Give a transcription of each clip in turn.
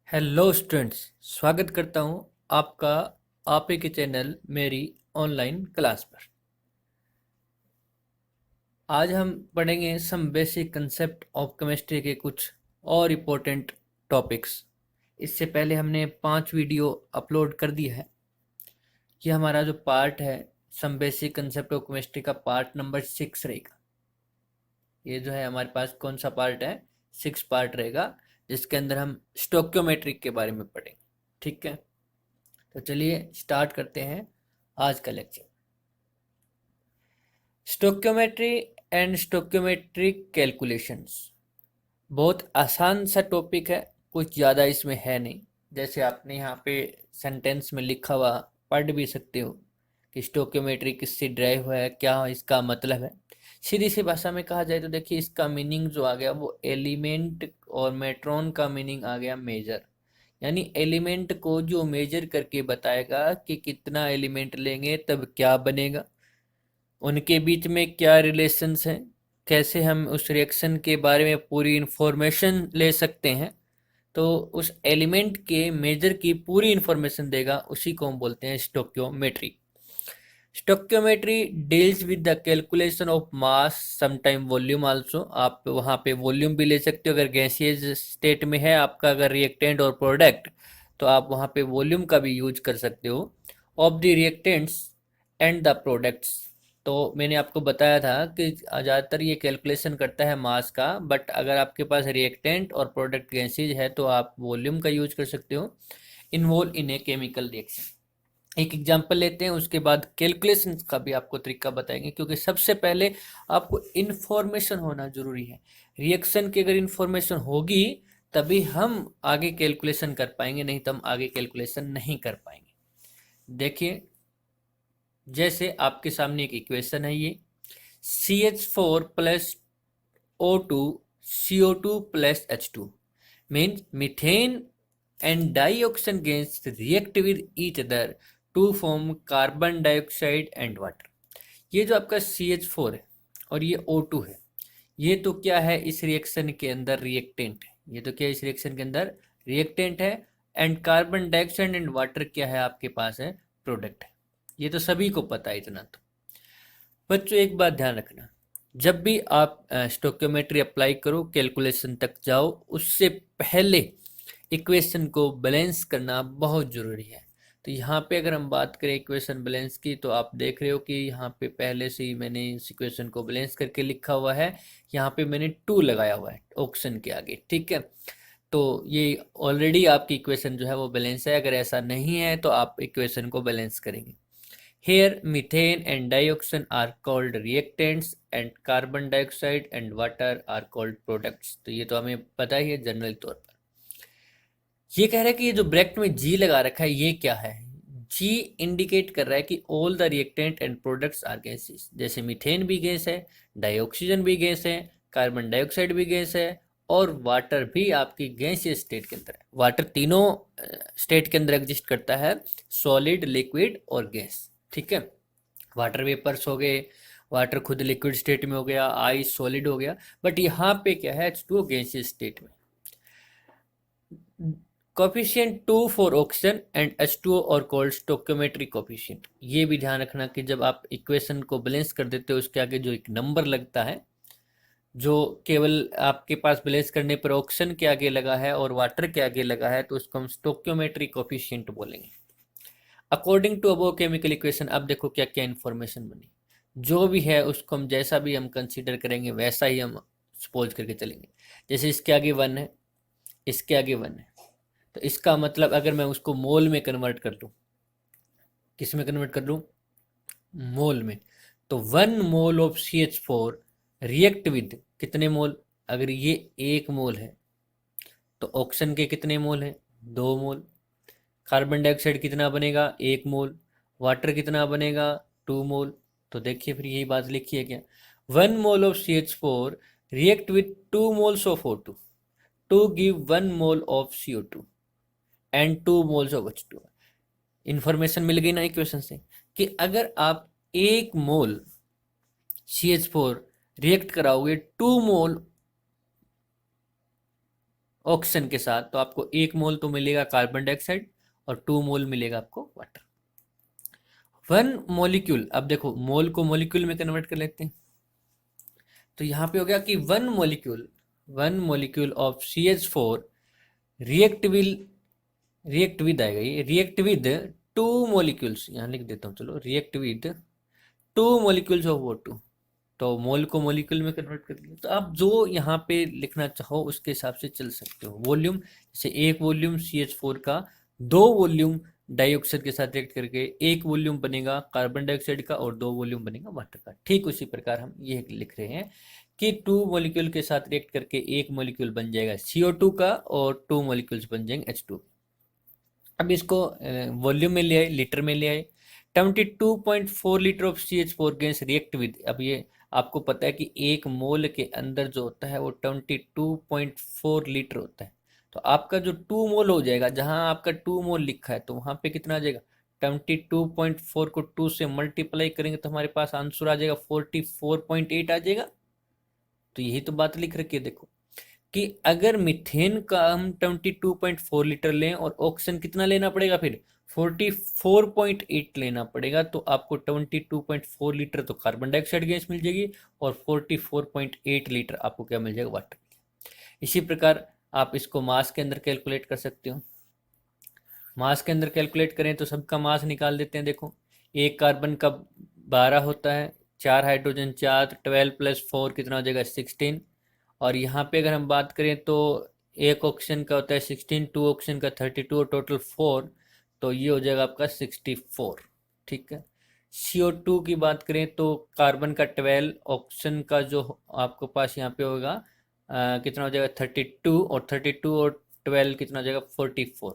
Hello students, स्वागत करता हूं आपका आप ही के चैनल मेरी ऑनलाइन क्लास पर। आज हम पढ़ेंगे some basic concept of chemistry के कुछ और इम्पोर्टेंट टॉपिक्स। इससे पहले हमने 5 वीडियो अपलोड कर दिया है। ये हमारा जो पार्ट है some basic concept of chemistry का पार्ट नंबर 6 रहेगा। ये जो है हमारे पास कौन सा पार्ट है, 6 पार्ट रहेगा, जिसके अंदर हम स्टोक्योमेट्रिक के बारे में पढ़ेंगे। ठीक है, तो चलिए स्टार्ट करते हैं आज का lecture. Stoichiometry and stoichiometric calculations बहुत आसान सा टॉपिक है, कुछ ज़्यादा इसमें है नहीं। जैसे आपने यहाँ पे सेंटेंस में लिखा हुआ पढ़ भी सकते हो कि स्टोक्योमेट्री किससे ड्राइव हुआ है, क्या इसका मतलब है। सीधी सी भाषा में कहा जाए तो देखिए, इसका मीनिंग जो आ गया वो एलिमेंट और मेट्रॉन का मीनिंग आ गया मेजर। यानी एलिमेंट को जो मेजर करके बताएगा कि कितना एलिमेंट लेंगे तब क्या बनेगा, उनके बीच में क्या रिलेशंस हैं, कैसे हम उस रिएक्शन के बारे में पूरी इंफॉर्मेशन ले सकते हैं। तो उस एलिमेंट के मेजर की पूरी इंफॉर्मेशन देगा, उसी को हम बोलते हैं stoichiometry. Stoichiometry deals with the calculation of mass, sometime volume also. आप वहाँ पे वॉल्यूम भी ले सकते हो अगर गैसियस स्टेट में है आपका, अगर रिएक्टेंट और प्रोडक्ट, तो आप वहाँ पे वॉल्यूम का भी यूज कर सकते हो। Of the reactants and the products, तो मैंने आपको बताया था कि ज़्यादातर ये कैलकुलेशन करता है मास का, बट अगर आपके पास रिएक्टेंट और प्रोडक्ट गैसेज है तो आप वॉल्यूम का यूज कर सकते हो। Involve in a chemical reaction, एक एग्जांपल लेते हैं, उसके बाद कैलकुलेशन का भी आपको तरीका बताएंगे, क्योंकि सबसे पहले आपको इन्फॉर्मेशन होना जरूरी है। रिएक्शन की अगर इन्फॉर्मेशन होगी तभी हम आगे कैलकुलेशन कर पाएंगे, नहीं तो हम आगे कैलकुलेशन नहीं कर पाएंगे। देखिए, जैसे आपके सामने एक इक्वेशन है, ये CH4 plus O2 CO2 plus H2 means methane and dioxin gas react with each other to form carbon dioxide and water। ये जो आपका CH4 है और ये O2 है, ये तो क्या है इस रिएक्शन के अंदर रिएक्टेंट है। ये तो क्या इस रिएक्शन के अंदर रिएक्टेंट है, and carbon dioxide and water क्या है आपके पास है, प्रोडक्ट है। ये तो सभी को पता है इतना। तो बच्चों एक बात ध्यान रखना, जब भी आप स्टोक्योमेट्री अप्लाई करो, कैलकुलेशन तक जाओ, उससे पहले इक्वेशन को बैलेंस करना बहुत ज़रूरी है। तो यहाँ पे अगर हम बात करें इक्वेशन बैलेंस की, तो आप देख रहे हो कि यहाँ पे पहले से ही मैंने इस इक्वेशन को बैलेंस करके लिखा हुआ है। यहाँ पे मैंने 2 लगाया हुआ है ऑप्शन के आगे, ठीक है। तो ये ऑलरेडी आपकी इक्वेशन जो है वो बैलेंस है। अगर ऐसा नहीं है तो आप इक्वेशन को बैलेंस करेंगे। Here, methane and dioxin are called reactants and carbon dioxide and water are called products। तो ये तो हमें पता ही है जनरल तौर पर। ये कह रहा है कि ये जो ब्रैकेट में जी लगा रखा है ये क्या है, जी इंडिकेट कर रहा है कि all the reactant and products are gases. जैसे मीथेन भी गैस है, डाइऑक्सीजन भी गैस है, कार्बन डाइऑक्साइड भी गैस है, और वाटर भी आपकी गैसियस स्टेट के अंदर है। वाटर तीनों स्टेट के अंदर एग्जिस्ट करता है, सॉलिड, लिक्विड और गैस, ठीक है। वाटर वेपर्स हो गए, वाटर खुद लिक्विड स्टेट में हो गया, आइस सॉलिड हो गया, बट यहाँ पे क्या है, H2O गैसियस स्टेट में। Coefficient 2 for oxygen and H2O और कॉल्ड स्टोक्योमेट्रिक कोफिशिएंट। ये भी ध्यान रखना कि जब आप इक्वेशन को बैलेंस कर देते हो उसके आगे जो एक नंबर लगता है, जो केवल आपके पास बैलेंस करने पर ऑक्सीजन के आगे लगा है और वाटर के आगे लगा है, तो उसको हम स्टोक्योमेट्रिक कोफिशिएंट बोलेंगे। According to above chemical equation, अब देखो क्या क्या इन्फॉर्मेशन बनी। जो भी है उसको हम जैसा भी हम कंसीडर करेंगे वैसा ही हम सपोज करके चलेंगे। जैसे इसके आगे 1 है, इसके आगे 1 है, तो इसका मतलब अगर मैं उसको मोल में कन्वर्ट कर दूं, किस में कन्वर्ट कर दूं, मोल में, तो 1 mole of CH4 react with कितने मोल, अगर ये 1 मोल है तो ऑक्सीजन के कितने मोल हैं, 2 मोल। कार्बन डाइऑक्साइड कितना बनेगा, 1 मोल। वाटर कितना बनेगा, 2 मोल। तो देखिए फिर यही बात लिखी है क्या, 1 mole of CH4 react with 2 moles of O2 to give 1 mole of CO2 and 2 moles of H2। Information मिल गई ना इक्वेशन से, कि अगर आप 1 मोल CH4 रिएक्ट कराओगे 2 मोल ऑक्सीजन के साथ, तो आपको 1 मोल तो मिलेगा कार्बन डाइऑक्साइड और 2 मोल मिलेगा आपको वाटर। 1 मॉलिक्यूल, अब देखो मोल को मॉलिक्यूल में कन्वर्ट कर लेते हैं, तो यहाँ पे हो गया कि 1 molecule of CH4 react will react with आएगा, ये रिएक्ट विद 2 मॉलिक्यूल्स, यहाँ लिख देता हूँ, चलो react with 2 molecules of O2। तो मोल को मॉलिक्यूल में कन्वर्ट कर दिया, तो आप जो यहाँ पे लिखना चाहो उसके हिसाब से चल सकते हो। वॉल्यूम, जैसे 1 वॉल्यूम CH4 का 2 वॉल्यूम डाइऑक्साइड के साथ रिएक्ट करके 1 वॉल्यूम बनेगा कार्बन डाइऑक्साइड का और 2 वॉल्यूम बनेगा वाटर का। ठीक उसी प्रकार हम ये लिख रहे हैं कि 2 मॉलिक्यूल के साथ रिएक्ट करके 1 मॉलिक्यूल बन जाएगा CO2 का और 2 मॉलिक्यूल्स बन जाएंगे H2। अब इसको वॉल्यूम में ले आए, लीटर में ले आए। 22.4 litre of CH4 gas react with, अब ये आपको पता है कि 1 मोल के अंदर जो होता है वो 22.4 लीटर होता है। तो आपका जो 2 मोल हो जाएगा, जहां आपका 2 मोल लिखा है तो वहां पे कितना आ जाएगा, 22.4 को 2 से मल्टीप्लाई करेंगे तो हमारे पास आंसर आ जाएगा 44.8 आ जाएगा। तो यही तो बात लिख रखी है देखो, कि अगर मीथेन का हम 22.4 लीटर लें और ऑक्सीजन कितना लेना पड़ेगा, फिर 44.8 लेना पड़ेगा, तो आपको 22.4 लीटर तो कार्बन डाइऑक्साइड गैस मिल जाएगी और 44.8 लीटर आपको क्या मिल जाएगा, वाटर। इसी प्रकार आप इसको मास के अंदर कैलकुलेट कर सकते हो। मास के अंदर कैलकुलेट करें तो सबका मास निकाल देते हैं। देखो, एक कार्बन का 12 होता है, 4 हाइड्रोजन 4, 12 + 4 कितना हो जाएगा 16। और यहाँ पे अगर हम बात करें तो एक ऑक्सीजन का होता है 16, 2 ऑक्सीजन का 32 और टोटल 4, तो ये हो जाएगा आपका 64। ठीक है। CO2 की बात करें तो कार्बन का 12, ऑक्सीजन का जो आपको पास यहाँ पे होगा कितना हो जाएगा 32, और 32 और 12 कितना हो जाएगा 44,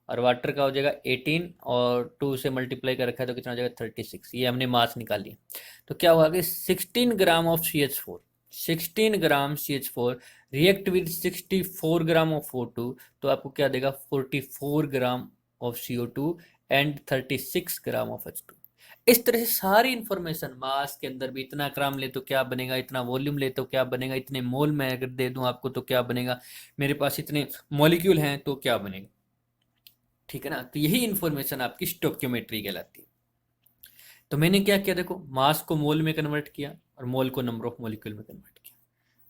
और वाटर का हो जाएगा 18 और 2 से मल्टीप्लाई कर रखा है तो कितना हो जाएगा 36। ये हमने मास निकाली। तो क्या हुआ कि 16 gram of CH4, 16 gram CH4 react with 64 gram of O2, तो आपको क्या देगा 44 gram of CO2 and 36 gram of H2। इस तरह से सारी इंफॉर्मेशन, मास के अंदर भी इतना ग्राम ले तो क्या बनेगा, इतना वॉल्यूम ले तो क्या बनेगा, इतने मोल मैं अगर दे दूं आपको तो क्या बनेगा, मेरे पास इतने मॉलिक्यूल हैं तो क्या बनेगा। ठीक है ना। तो यही इंफॉर्मेशन आपकी स्टोक्योमेट्री कहलाती है। तो मैंने क्या किया, देखो मास को मोल में कन्वर्ट किया और मोल को नंबर ऑफ मॉलिक्यूल में कन्वर्ट किया।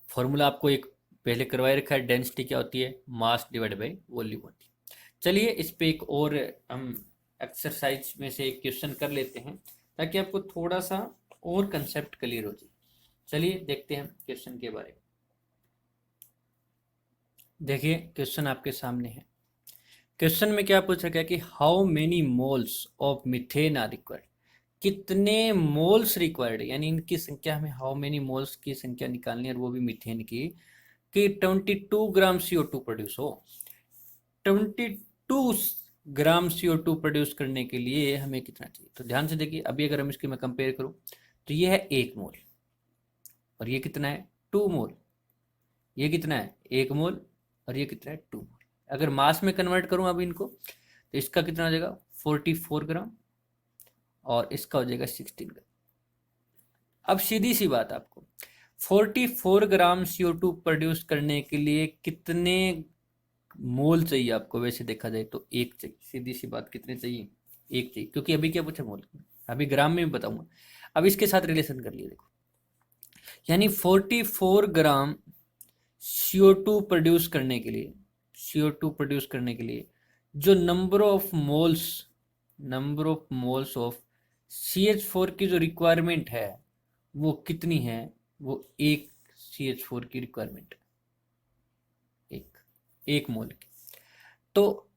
फॉर्मूला आपको एक पहले करवाए रखा है, डेंसिटी क्या होती है, मास डिवाइड बाई वॉल्यूम होती है। चलिए इस पे एक और हम एक्सरसाइज में से एक क्वेश्चन कर लेते हैं ताकि आपको थोड़ा सा और कंसेप्ट क्लियर हो जाए। चलिए देखते हैं क्वेश्चन के बारे में। देखिए क्वेश्चन आपके सामने है। क्वेश्चन में क्या पूछ रखा है कि how many moles of methane are required, कितने मोल्स रिक्वायर्ड है, यानी इनकी संख्या, हमें हाउ मेनी मोल्स की संख्या निकालनी है और वो भी मीथेन की, कि 22 ग्राम CO2 प्रोड्यूस हो। 22 ग्राम CO2 प्रोड्यूस करने के लिए हमें कितना चाहिए, तो ध्यान से देखिए। अभी अगर हम इसकी मैं कंपेयर करूं तो ये है 1 मोल और ये कितना है 2 मोल, ये कितना है 1 मोल और ये कितना है 2 मोल। अगर मास में कन्वर्ट करूं अब इनको तो इसका कितना हो जाएगा 44 ग्राम और इसका हो जाएगा 16 ग्राम। अब सीधी सी बात, आपको 44 ग्राम CO2 प्रोड्यूस करने के लिए कितने मोल चाहिए आपको, वैसे देखा जाए तो 1 चाहिए। सीधी सी बात, कितने चाहिए 1 चाहिए, क्योंकि अभी क्या पूछा मोल, अभी ग्राम में भी बताऊंगा। अब इसके साथ रिलेशन कर लिए देखो, यानी 44 ग्राम CO2 प्रोड्यूस करने के लिए, CO2 प्रोड्यूस करने के लिए जो number of moles of CH4 की जो रिक्वायरमेंट है वो कितनी है, वो 1 CH4 की रिक्वायरमेंट, एक मोल की। तो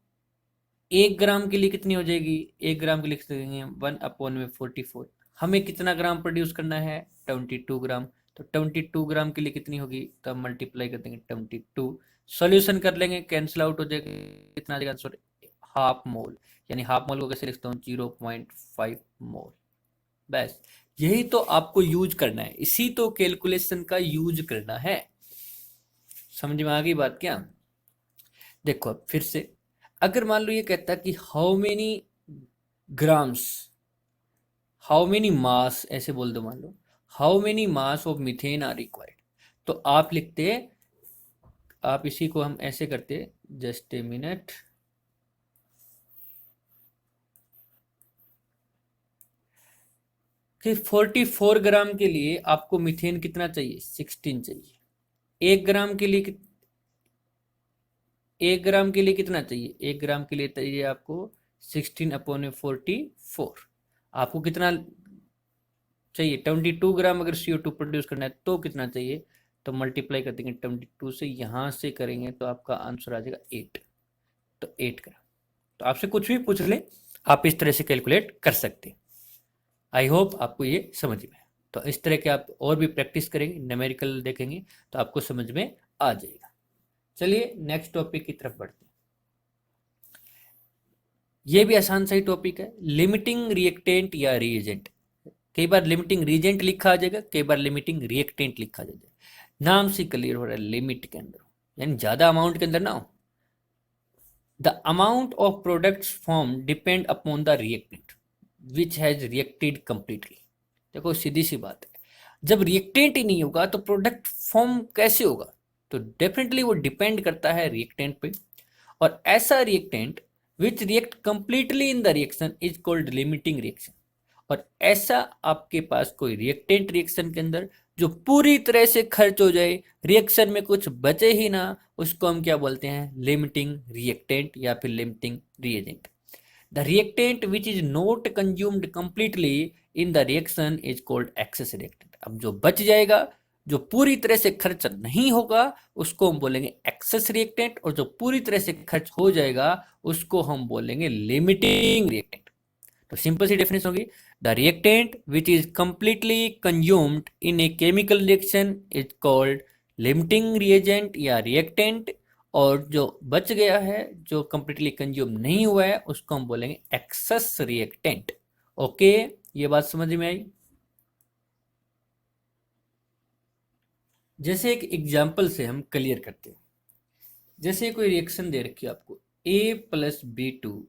1 ग्राम के लिए कितनी हो जाएगी, 1 ग्राम के लिए लिखेंगे 1/44। हमें कितना ग्राम प्रोड्यूस करना है 22 ग्राम, तो 22 ग्राम के लिए कितनी होगी, तो हम मल्टीप्लाई कर देंगे 22, सॉल्यूशन कर लेंगे, कैंसिल आउट हो जाएगा, कितना आ जाएगा आंसर हाफ मोल। यानी हाफ मोल को कैसे लिखता हूँ 0.5 मोल। बस यही तो आपको यूज करना है, इसी तो कैलकुलेशन का यूज करना है। समझ में आ गई बात क्या। देखो अब फिर से, अगर मान लो ये कहता है कि how many grams, how many mass, ऐसे बोल दो, मान लो how many mass of methane are required, तो आप लिखते आप इसी को हम ऐसे करते, जस्ट ए मिनट, कि 44 ग्राम के लिए आपको मीथेन कितना चाहिए, 16 चाहिए। 1 ग्राम के लिए 1 ग्राम के लिए कितना चाहिए, 1 ग्राम के लिए चाहिए आपको 16/44। आपको कितना चाहिए, 22 ग्राम अगर CO2 प्रोड्यूस करना है तो कितना चाहिए, तो मल्टीप्लाई कर देंगे 22 से, यहाँ से करेंगे तो आपका आंसर आ जाएगा 8। तो 8 ग्राम। तो आपसे कुछ भी पूछ ले, आप इस तरह से कैलकुलेट कर सकते हैं। आई होप आपको ये समझ में। तो इस तरह के आप और भी प्रैक्टिस करेंगे, न्यूमेरिकल देखेंगे तो आपको समझ में आ जाएगा। चलिए नेक्स्ट टॉपिक की तरफ बढ़ते हैं। ये भी आसान सा ही टॉपिक है, लिमिटिंग रिएक्टेंट या रिएजेंट। कई बार लिमिटिंग रिएजेंट लिखा आ जाएगा, कई बार लिमिटिंग रिएक्टेंट लिखा जाएगा। नाम से क्लियर हो रहा है, लिमिट के अंदर, यानी ज्यादा अमाउंट के अंदर ना हो। The amount of products form depend upon the reactant which has reacted completely. देखो सीधी सी बात है, जब रिएक्टेंट ही नहीं होगा तो प्रोडक्ट फॉर्म कैसे होगा, तो डेफिनेटली वो डिपेंड करता है रिएक्टेंट पे। और ऐसा reactant which react completely in the reaction is called limiting reaction. और ऐसा आपके पास कोई रिएक्टेंट रिएक्शन के अंदर जो पूरी तरह से खर्च हो जाए, रिएक्शन में कुछ बचे ही ना, उसको हम क्या बोलते हैं, लिमिटिंग रिएक्टेंट या फिर limiting reagent. The reactant which is not consumed completely in the reaction is called excess reactant. अब जो बच जाएगा, जो पूरी तरह से खर्च नहीं होगा, उसको हम बोलेंगे एक्सेस रिएक्टेंट, और जो पूरी तरह से खर्च हो जाएगा उसको हम बोलेंगे लिमिटिंग रिएक्टेंट। तो सिंपल सी डेफिनेशन होगी, the reactant which is completely consumed in a chemical reaction is called limiting reagent या रिएक्टेंट, और जो बच गया है, जो कंप्लीटली कंज्यूम नहीं हुआ है, उसको हम बोलेंगे एक्सेस रिएक्टेंट। ओके, ये बात समझ में आई। जैसे एक एग्जाम्पल से हम क्लियर करते हैं। जैसे कोई रिएक्शन दे रखी है आपको, A+B2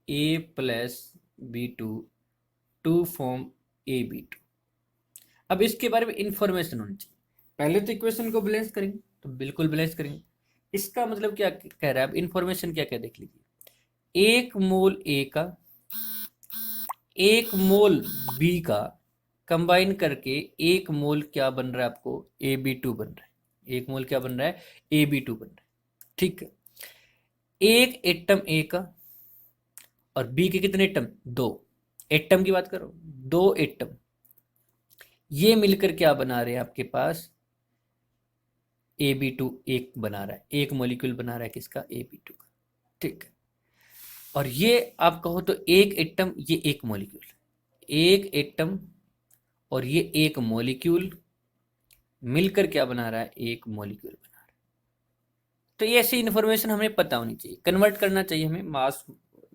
A+B2 to form AB2। अब इसके बारे में इंफॉर्मेशन होनी चाहिए। पहले तो इक्वेशन को बैलेंस करेंगे, तो बिल्कुल बैलेंस करेंगे। इसका मतलब क्या कह रहा है, अब इंफॉर्मेशन क्या क्या देख लीजिए। 1 मोल A का 1 मोल B का कंबाइन करके 1 मोल क्या बन रहा है आपको, AB2 बन रहा है। 1 मोल क्या बन रहा है, AB2 बन रहा है। ठीक है, एक एटम A का और B के कितने एटम, 2 एटम की बात करो, 2 एटम, ये मिलकर क्या बना रहे हैं आपके पास, AB2 एक बना रहा है, एक मॉलिक्यूल बना रहा है किसका, AB2 का। ठीक है, और ये आप कहो तो एक एटम, ये एक मॉलिक्यूल, एक एटम और ये एक मॉलिक्यूल मिलकर क्या बना रहा है, एक मॉलिक्यूल बना रहा है। तो ये ऐसी इन्फॉर्मेशन हमें पता होनी चाहिए, कन्वर्ट करना चाहिए हमें, मास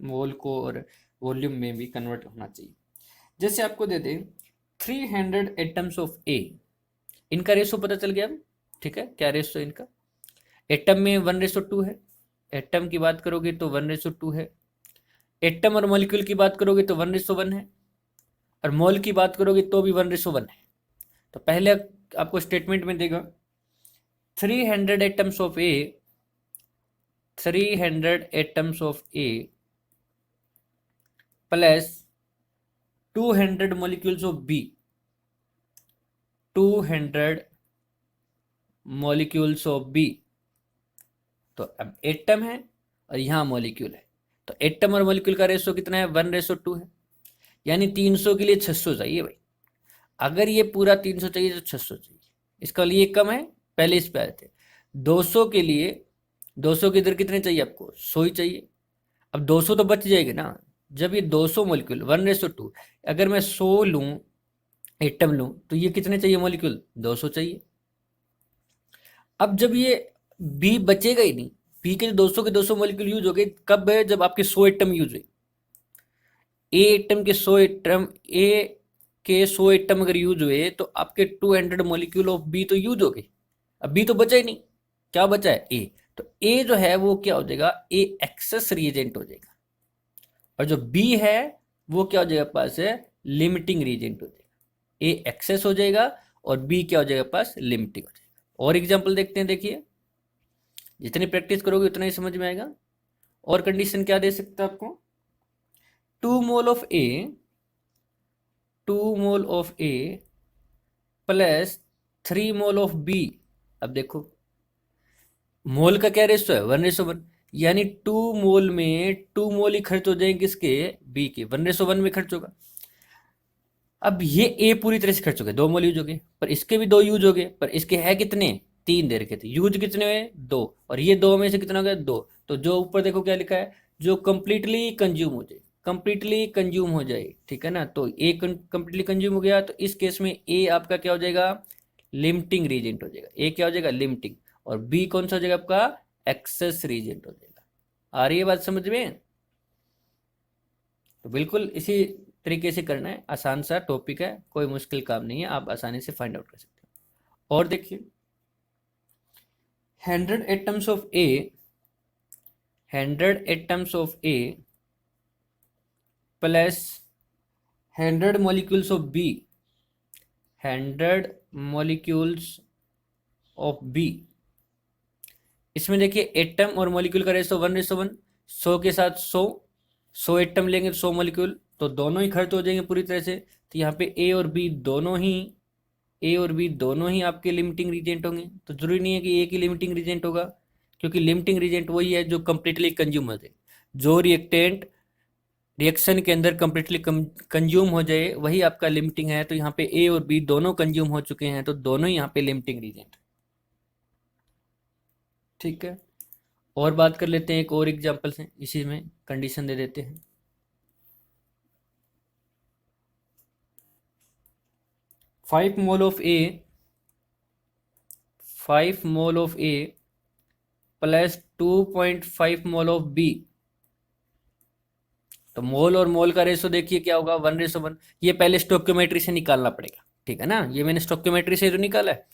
मोल को और वॉल्यूम में भी कन्वर्ट होना चाहिए। जैसे आपको दे दें 300 एटम्स ऑफ A, इनका रेशो पता चल गया। ठीक है, क्या रेशो इनका, एटम में 1:2 है, एटम की बात करोगे तो 1:2 है, एटम और मॉलिक्यूल की बात करोगे तो 1:1 है, और मोल की बात करोगे तो भी 1:1 है। तो पहले आपको स्टेटमेंट में देगा 300 atoms of A 300 atoms of A plus 200 molecules of B 200 molecules of B। तो अब एटम है और यहाँ मॉलिक्यूल है, तो एटम और मॉलिक्यूल का रेशो कितना है, 1:2 है, यानी 300 के लिए 600 चाहिए भाई। अगर ये पूरा 300 चाहिए तो 600 चाहिए, इसका लिए कम है, पहले इस पे आए थे। 200 के लिए 200 के इधर कितने चाहिए आपको, 100 ही चाहिए। अब 200 तो बच जाएगा ना, जब ये 200 मॉलिक्यूल 1:2, अगर मैं 100 लूँ एटम लूँ तो ये कितने चाहिए मॉलिक्यूल, 200 चाहिए। अब जब ये बी बचेगा ही नहीं, बी के 200 के 200 मॉलिक्यूल यूज हो गए, कब है, जब आपके 100 एटम यूज हुए। ए एटम के 100 एटम, ए के 100 एटम अगर यूज हुए तो आपके 200 मॉलिक्यूल ऑफ बी तो यूज हो गए। अब बी तो बचा ही नहीं, क्या बचा है, ए। तो ए जो है वो क्या हो जाएगा, ए एक्सेस रिएजेंट हो जाएगा, और जो बी है वो क्या हो जाएगा पास है, लिमिटिंग रिएजेंट हो जाएगा। ए एक्सेस हो जाएगा और बी क्या हो जाएगा पास, लिमिटिंग हो जाएगा। और एग्जांपल देखते हैं, देखिए जितनी प्रैक्टिस करोगे उतना ही समझ में आएगा। और कंडीशन क्या दे सकता है आपको, 2 mole of A, 2 mole of A plus 3 mole of B. अब देखो मोल का क्या रेशो है, 1:1, यानी 2 मोल में 2 मोल ही खर्च हो जाएंगे किसके, बी के, 1:1 में खर्च होगा। अब ये ए पूरी तरह से खर्च हो गए, 2 मोल यूज हो गए, पर इसके भी 2 यूज हो गए, पर इसके है कितने, 3 दे रखे थे, यूज कितने हुए 2, और ये 2 में से कितना हो गया 2। तो जो ऊपर देखो क्या लिखा है, जो कंप्लीटली कंज्यूम हो जाए, कंप्लीटली कंज्यूम हो जाए, ठीक है ना। तो ए कंप्लीटली कंज्यूम हो गया, तो इस केस में ए आपका क्या हो जाएगा, लिमिटिंग रीजेंट हो जाएगा। ए क्या हो जाएगा, लिमिटिंग, और बी कौन सा हो जाएगा आपका, एक्सेस रीजेंट हो जाएगा। आ रही है बात समझ में। तो बिल्कुल इसी तरीके से करना है, आसान सा टॉपिक है, कोई मुश्किल काम नहीं है, आप आसानी से फाइंड आउट कर सकते हो। और देखिए 100 atoms of A, 100 atoms of A plus 100 molecules of B, 100 molecules of B. इसमें देखिए एटम और मॉलिक्यूल का रेशो 1:1, 100 के साथ 100, 100 एटम लेंगे तो 100 मॉलिक्यूल, तो दोनों ही खर्च हो जाएंगे पूरी तरह से। तो यहाँ पे ए और बी दोनों ही, ए और बी दोनों ही आपके लिमिटिंग रीजेंट होंगे। तो जरूरी नहीं है कि ए की लिमिटिंग रीजेंट होगा, क्योंकि लिमिटिंग रीजेंट वही है जो कंप्लीटली कंज्यूम हो जाए, जो रिएक्टेंट रिएक्शन के अंदर कंप्लीटली कंज्यूम हो जाए वही आपका लिमिटिंग है। तो यहाँ पे ए और बी दोनों कंज्यूम हो चुके हैं, तो दोनों ही यहाँ पे लिमिटिंग रीजेंट, ठीक है। और बात कर लेते हैं एक और एग्जांपल से, इसी में कंडीशन दे देते हैं। 5 mole of A, 5 mole of A plus 2.5 mole of B. तो मोल और मोल का रेशो देखिए क्या होगा, 1:1। ये पहले स्टोक्योमेट्री से निकालना पड़ेगा, ठीक है ना, ये मैंने स्टोक्योमेट्री से तो निकाला है।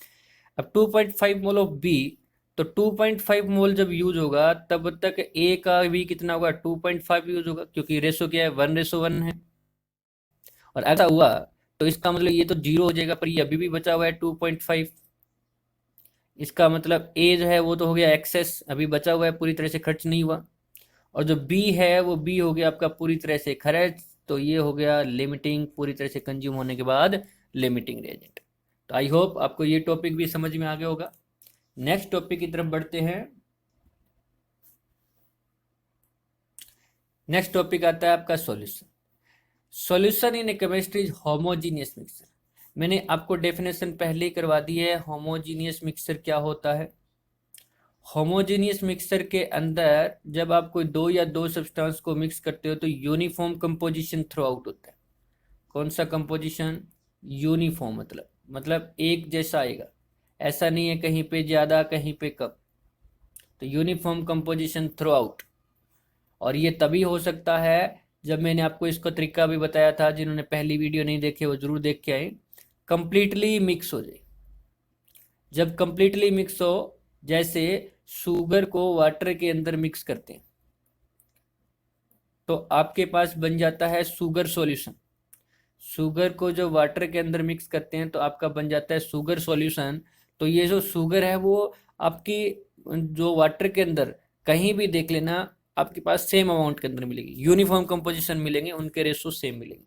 अब 2.5 मोल ऑफ बी, तो 2.5 मोल जब यूज होगा तब तक ए का भी कितना होगा, 2.5 यूज होगा, क्योंकि रेशो क्या है, 1:1 है। और ऐसा हुआ तो इसका मतलब ये तो जीरो हो जाएगा, पर ये अभी भी बचा हुआ है 2.5। इसका मतलब ए जो है वो तो हो गया एक्सेस, अभी बचा हुआ है, पूरी तरह से खर्च नहीं हुआ। और जो बी है वो बी हो गया आपका पूरी तरह से खर्च, तो ये हो गया लिमिटिंग, पूरी तरह से कंज्यूम होने के बाद लिमिटिंग रिएजेंट। तो आई होप आपको ये टॉपिक भी समझ में आ गया होगा। नेक्स्ट टॉपिक की तरफ बढ़ते हैं। नेक्स्ट टॉपिक आता है आपका solution. Solution in A chemistry is homogeneous mixture. मैंने आपको डेफिनेशन पहले ही करवा दी है, होमोजीनियस मिक्सचर क्या होता है। होमोजीनियस मिक्सचर के अंदर जब आप कोई दो या दो सब्सटेंस को मिक्स करते हो तो यूनिफॉर्म कंपोजिशन थ्रू आउट होता है। कौन सा कंपोजिशन, यूनिफॉर्म, मतलब एक जैसा आएगा, ऐसा नहीं है कहीं पे ज़्यादा कहीं पे कम, तो यूनिफॉर्म कंपोजिशन थ्रू आउट। और ये तभी हो सकता है जब मैंने आपको इसका तरीका भी बताया था, जिन्होंने पहली वीडियो नहीं देखे वो जरूर देख के आए, कंप्लीटली मिक्स हो जाए। जब कंप्लीटली मिक्स हो, जैसे शुगर को वाटर के अंदर मिक्स करते हैं तो आपके पास बन जाता है शुगर सॉल्यूशन। शुगर को जो वाटर के अंदर मिक्स करते हैं तो आपका बन जाता है शुगर सॉल्यूशन। तो ये जो शुगर है वो आपकी जो वाटर के अंदर कहीं भी देख लेना, आपके पास सेम अमाउंट के अंदर मिलेगी, यूनिफॉर्म कंपोजिशन मिलेंगे, उनके रेशो सेम मिलेंगे।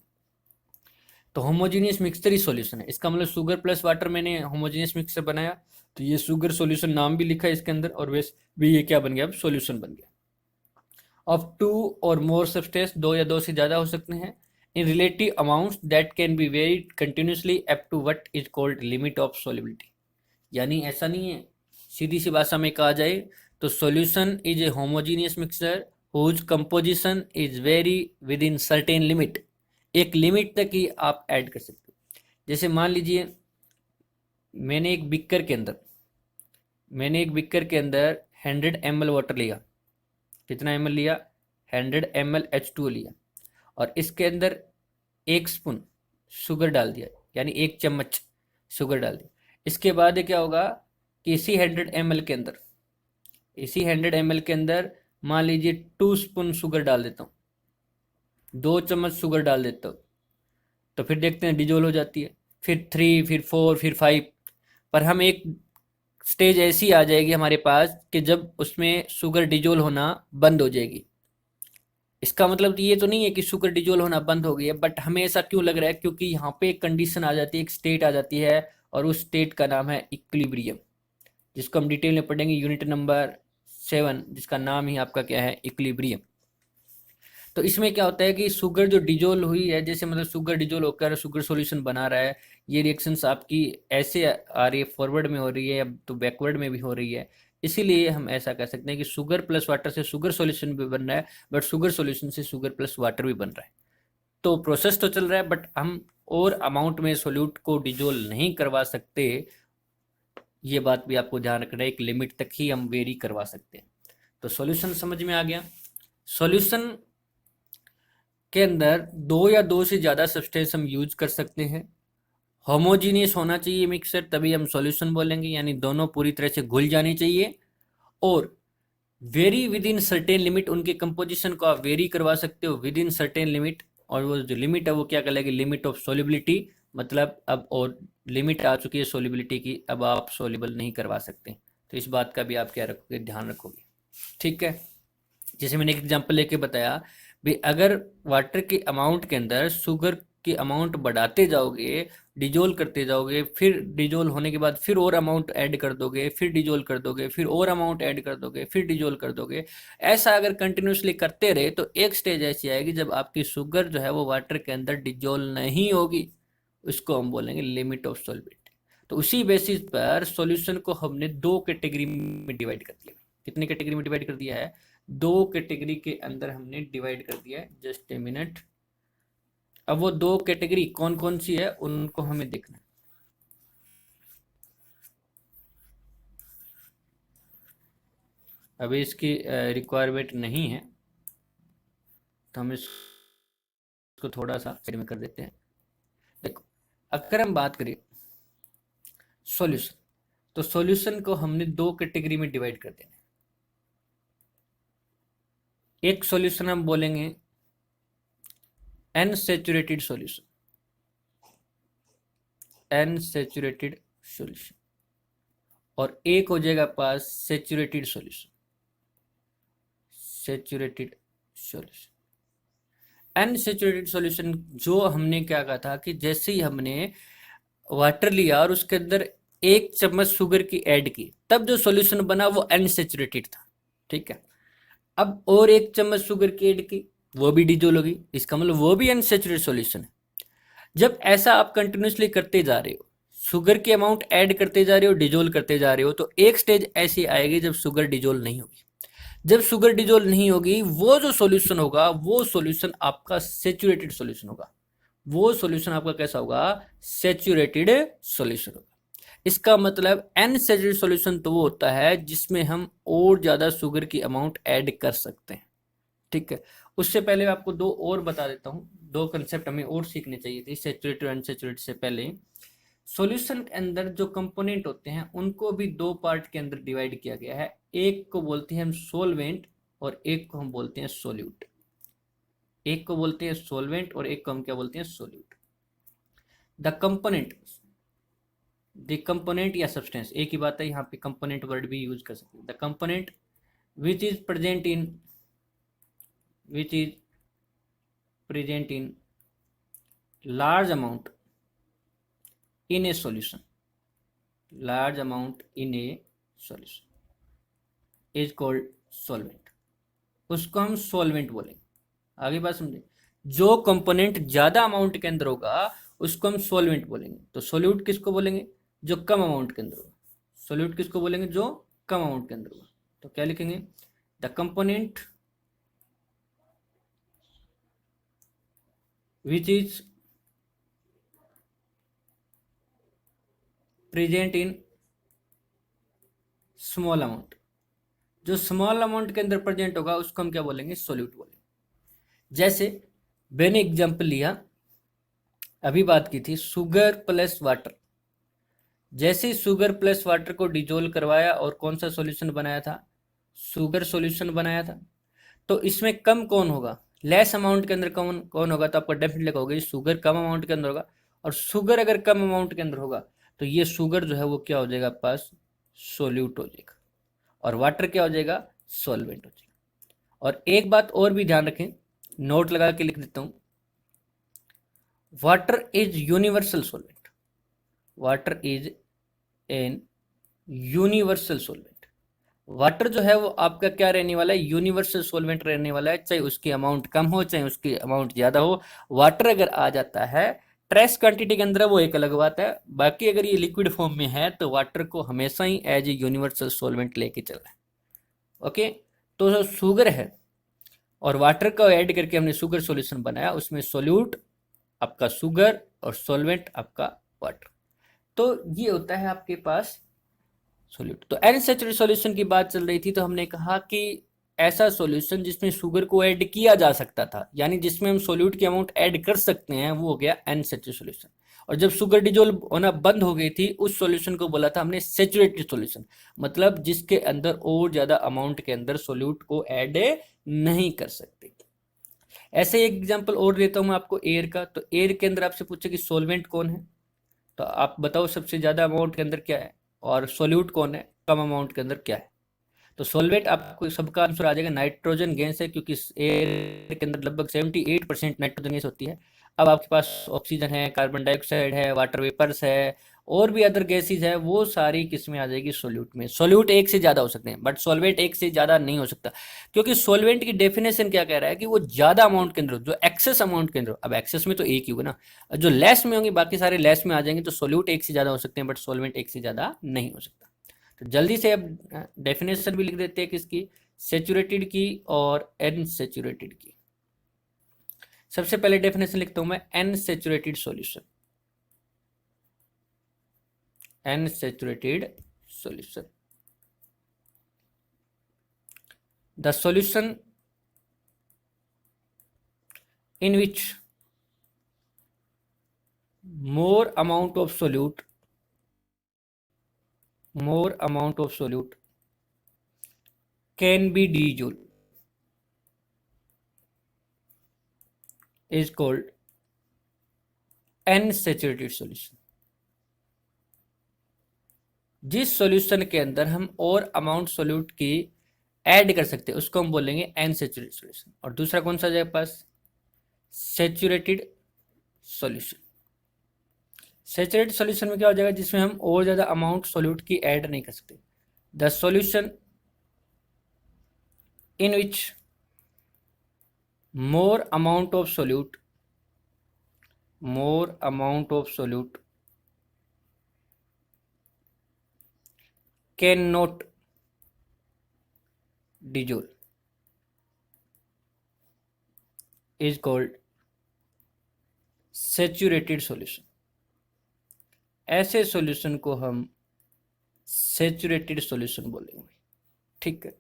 तो होमोजीनियस मिक्सचर ही सॉल्यूशन है। इसका मतलब शुगर प्लस वाटर मैंने होमोजीनियस मिक्सचर बनाया, तो ये शुगर सॉल्यूशन नाम भी लिखा है इसके अंदर, और वैसे भी ये क्या बन गया, अब सॉल्यूशन बन गया। ऑफ 2 और मोर सब्सटेंस, 2 या 2 से ज़्यादा हो सकते हैं, in relative amounts that can be varied continuously up to what is called limit of solubility. यानी ऐसा नहीं है, सीधी सी भाषा में कहा जाए तो solution is a homogeneous mixture whose composition is vary within certain limit. एक लिमिट तक ही आप ऐड कर सकते हो। जैसे मान लीजिए मैंने एक बिकर के अंदर 100 ml वाटर लिया। कितना ml लिया, 100 ml H2O लिया, और इसके अंदर 1 स्पून शुगर डाल दिया, यानी 1 चम्मच शुगर डाल दिया। इसके बाद क्या होगा कि इसी 100 ml के अंदर मान लीजिए 2 स्पून शुगर डाल देता हूँ, 2 चम्मच शुगर डाल देता हूँ, तो फिर देखते हैं डिजोल्व हो जाती है, फिर 3, फिर 4, फिर 5, पर हम एक स्टेज ऐसी आ जाएगी हमारे पास कि जब उसमें शुगर डिजोल होना बंद हो जाएगी। इसका मतलब ये तो नहीं है कि शुगर डिजोल होना बंद हो गई है, बट हमें ऐसा क्यों लग रहा है, क्योंकि यहाँ पे एक कंडीशन आ जाती है, एक स्टेट आ जाती है, और उस स्टेट का नाम है इक्विलिब्रियम, जिसको हम डिटेल में पढ़ेंगे यूनिट नंबर 7, जिसका नाम ही आपका क्या है, इक्विलिब्रियम। तो इसमें क्या होता है कि शुगर जो डिजोल हुई है, जैसे मतलब शुगर डिजोल होकर शुगर सॉल्यूशन बना रहा है, ये रिएक्शंस आपकी ऐसे आ रही है, फॉरवर्ड में हो रही है, अब तो बैकवर्ड में भी हो रही है। इसीलिए हम ऐसा कह सकते हैं कि शुगर प्लस वाटर से शुगर सॉल्यूशन भी बन रहा है, बट शुगर सॉल्यूशन से शुगर प्लस वाटर भी बन रहा है। तो प्रोसेस तो चल रहा है, बट हम और अमाउंट में सोल्यूट को डिजोल नहीं करवा सकते। ये बात भी आपको ध्यान रखना है, एक लिमिट तक ही हम वेरी करवा सकते हैं। तो सॉल्यूशन समझ में आ गया। सॉल्यूशन के अंदर दो या दो से ज़्यादा सब्सटेंस हम यूज कर सकते हैं। होमोजीनियस होना चाहिए मिक्सचर, तभी हम सॉल्यूशन बोलेंगे, यानी दोनों पूरी तरह से घुल जानी चाहिए। और very within certain limit, उनके कंपोजिशन को आप वेरी करवा सकते हो विद इन सर्टेन लिमिट। और वो जो लिमिट है वो क्या कहलाएगी, लिमिट ऑफ सोलिबिलिटी। मतलब अब और लिमिट आ चुकी है सोलिबिलिटी की, अब आप सोलिबल नहीं करवा सकते। तो इस बात का भी आप क्या रखोगे, ध्यान रखोगे। ठीक है, जैसे मैंने एक एग्जांपल लेके बताया भी, अगर वाटर के अमाउंट के अंदर शुगर की अमाउंट बढ़ाते जाओगे, डिजोल करते जाओगे, फिर डिजोल होने के बाद फिर और अमाउंट ऐड कर दोगे, फिर डिजोल कर दोगे, फिर और अमाउंट ऐड कर दोगे, फिर डिजोल कर दोगे, ऐसा अगर कंटिन्यूसली करते रहे तो एक स्टेज ऐसी आएगी जब आपकी शुगर जो है वो वाटर के अंदर डिजोल नहीं होगी। उसको हम बोलेंगे लिमिट ऑफ सॉल्बिलिटी। तो उसी बेसिस पर सॉल्यूशन को हमने दो कैटेगरी में डिवाइड कर दिया। कितनी कैटेगरी में डिवाइड कर दिया है, दो कैटेगरी के अंदर हमने डिवाइड कर दिया है। Just a minute. अब वो दो कैटेगरी कौन कौन सी है उनको हमें देखना है। अभी इसकी रिक्वायरमेंट नहीं है, तो हम इसको थोड़ा सा साइड में कर देते हैं। देखो, अगर हम बात करें सॉल्यूशन, तो सॉल्यूशन को हमने दो कैटेगरी में डिवाइड कर देना है। एक सॉल्यूशन हम बोलेंगे अनसैचुरेटेड सॉल्यूशन, अनसैचुरेटेड सॉल्यूशन, और एक हो जाएगा पास saturated solution, saturated solution. Unsaturated solution जो हमने क्या कहा था कि जैसे ही हमने वाटर लिया और उसके अंदर 1 चम्मच शुगर की ऐड की, तब जो सॉल्यूशन बना वो अनसैचुरेटेड था। ठीक है, अब और 1 चम्मच शुगर की ऐड की, वो भी डिजोल होगी, इसका मतलब वो भी अनसैचुरेटेड सॉल्यूशन है। जब ऐसा आप कंटिन्यूसली करते जा रहे हो, शुगर की अमाउंट ऐड करते जा रहे हो, डिजोल करते जा रहे हो, तो एक स्टेज ऐसी आएगी जब शुगर डिजोल नहीं होगी। जब शुगर डिजोल नहीं होगी, वो जो सॉल्यूशन होगा वो सॉल्यूशन आपका सैचुरेटेड सॉल्यूशन होगा। वो सॉल्यूशन आपका कैसा होगा, सैचुरेटेड सॉल्यूशन होगा। इसका मतलब अनसैचुरेटेड सॉल्यूशन तो वो होता है जिसमें हम और ज्यादा शुगर की अमाउंट ऐड कर सकते हैं। ठीक है, उससे पहले मैं आपको दो और बता देता हूँ, दो कंसेप्ट हमें और सीखने चाहिए थे सैचुरेटेड और अनसैचुरेटेड से पहले। सॉल्यूशन के अंदर जो कंपोनेंट होते हैं उनको भी दो पार्ट के अंदर डिवाइड किया गया है। एक को बोलते हैं हम सोलवेंट और एक को हम बोलते हैं सोल्यूट। एक को बोलते हैं सोलवेंट और एक को हम क्या बोलते हैं, solute. The component, the component या सब्सटेंस एक ही बात है, यहाँ पे कंपोनेंट वर्ड भी यूज कर सकते हैं। The component which is present in, which is present in large amount in a solution, large amount in a solution is called solvent। उसको हम solvent बोलेंगे। आगे बात समझे, जो कंपोनेंट ज्यादा अमाउंट के अंदर होगा उसको हम solvent बोलेंगे। तो सोल्यूट किसको बोलेंगे, जो कम अमाउंट के अंदर होगा। सोल्यूट किसको बोलेंगे, जो कम अमाउंट के अंदर होगा। तो क्या लिखेंगे, the component which is present in small amount, जो स्मॉल अमाउंट के अंदर प्रेजेंट होगा उसको हम क्या बोलेंगे, सोल्यूट बोलेंगे। जैसे मैंने एग्जांपल लिया, अभी बात की थी शुगर प्लस वाटर। जैसे शुगर प्लस वाटर को डिजोल्व करवाया और कौन सा सॉल्यूशन बनाया था, शुगर सॉल्यूशन बनाया था। तो इसमें कम कौन होगा, लेस अमाउंट के अंदर कौन कौन होगा, तो आपको डेफिनेटली कहोगे शुगर कम अमाउंट के अंदर होगा। और शुगर अगर कम अमाउंट के अंदर होगा तो ये शुगर जो है वो क्या हो जाएगा पास, सोल्यूट हो जाएगा, और वाटर क्या हो जाएगा, सॉल्वेंट हो जाएगा। और एक बात और भी ध्यान रखें, नोट लगा के लिख देता हूं, water is universal solvent, water is an universal solvent. Water जो है वो आपका क्या रहने वाला है, यूनिवर्सल सॉल्वेंट रहने वाला है, चाहे उसकी अमाउंट कम हो चाहे उसकी अमाउंट ज्यादा हो। वाटर अगर आ जाता है ट्रेस क्वांटिटी के अंदर वो एक अलग बात है, बाकी अगर ये लिक्विड फॉर्म में है तो वाटर को हमेशा ही एज ए यूनिवर्सल सॉल्वेंट लेके चलना है। ओके, तो जो शुगर है और वाटर को ऐड करके हमने शुगर सॉल्यूशन बनाया, उसमें सोल्यूट आपका शुगर और सॉल्वेंट आपका वाटर। तो ये होता है आपके पास सोल्यूट। तो अनसैचुरेटेड सॉल्यूशन की बात चल रही थी, तो हमने कहा कि ऐसा सॉल्यूशन जिसमें शुगर को ऐड किया जा सकता था, यानी जिसमें हम सोल्यूट की अमाउंट ऐड कर सकते हैं, वो हो गया अनसैचुरेटेड सॉल्यूशन। और जब शुगर डिजोल्व होना बंद हो गई थी, उस सॉल्यूशन को बोला था हमने सैचुरेटेड सॉल्यूशन, मतलब जिसके अंदर और ज्यादा अमाउंट के अंदर सोल्यूट को ऐड नहीं कर सकते। ऐसे एक एग्जांपल और देता हूं मैं आपको एयर का। तो एयर के अंदर आपसे पूछे कि सॉल्वेंट कौन है, तो आप बताओ सबसे ज्यादा अमाउंट के अंदर क्या है, और सोल्यूट कौन है कम अमाउंट के अंदर क्या है। तो सॉल्वेंट आपको सबका आंसर आ जाएगा, नाइट्रोजन गैस है, क्योंकि एयर के अंदर लगभग 78% नाइट्रोजन गैस होती है। अब आपके पास ऑक्सीजन है, कार्बन डाइऑक्साइड है, वाटर वेपर्स है, और भी अदर गैसेज है, वो सारी किसमें आ जाएगी, सोल्यूट में। सोल्यूट एक से ज्यादा हो सकते हैं बट सॉल्वेंट एक से ज्यादा नहीं हो सकता, क्योंकि सॉल्वेंट की डेफिनेशन क्या कह रहा है कि वो ज्यादा अमाउंट के अंदर, जो एक्सेस अमाउंट के अंदर, अब एक्सेस में तो एक ही होगा ना, जो लेस में होंगे बाकी सारे लेस में आ जाएंगे, तो सोल्यूट एक से ज्यादा हो सकते हैं बट सॉल्वेंट एक से ज्यादा नहीं हो सकता। तो जल्दी से अब डेफिनेशन भी लिख देते हैं किसकी, सेचुरेटेड की और अनसैचुरेटेड की। सबसे पहले डेफिनेशन लिखता हूं मैं, unsaturated solution, unsaturated solution, the solution in which more amount of solute can be dissolved is called unsaturated solution। जिस सॉल्यूशन के अंदर हम और अमाउंट सोल्यूट की ऐड कर सकते हैं उसको हम बोलेंगे अनसैचुरेटेड सॉल्यूशन। और दूसरा कौन सा जाए पास, सैचुरेटेड सॉल्यूशन। सैचुरेटेड सॉल्यूशन में क्या हो जाएगा, जिसमें हम और ज्यादा अमाउंट सोल्यूट की ऐड नहीं कर सकते। The solution in which more amount of solute cannot dissolve is called saturated solution। ऐसे सॉल्यूशन को हम सैचुरेटेड सॉल्यूशन बोलेंगे। ठीक है,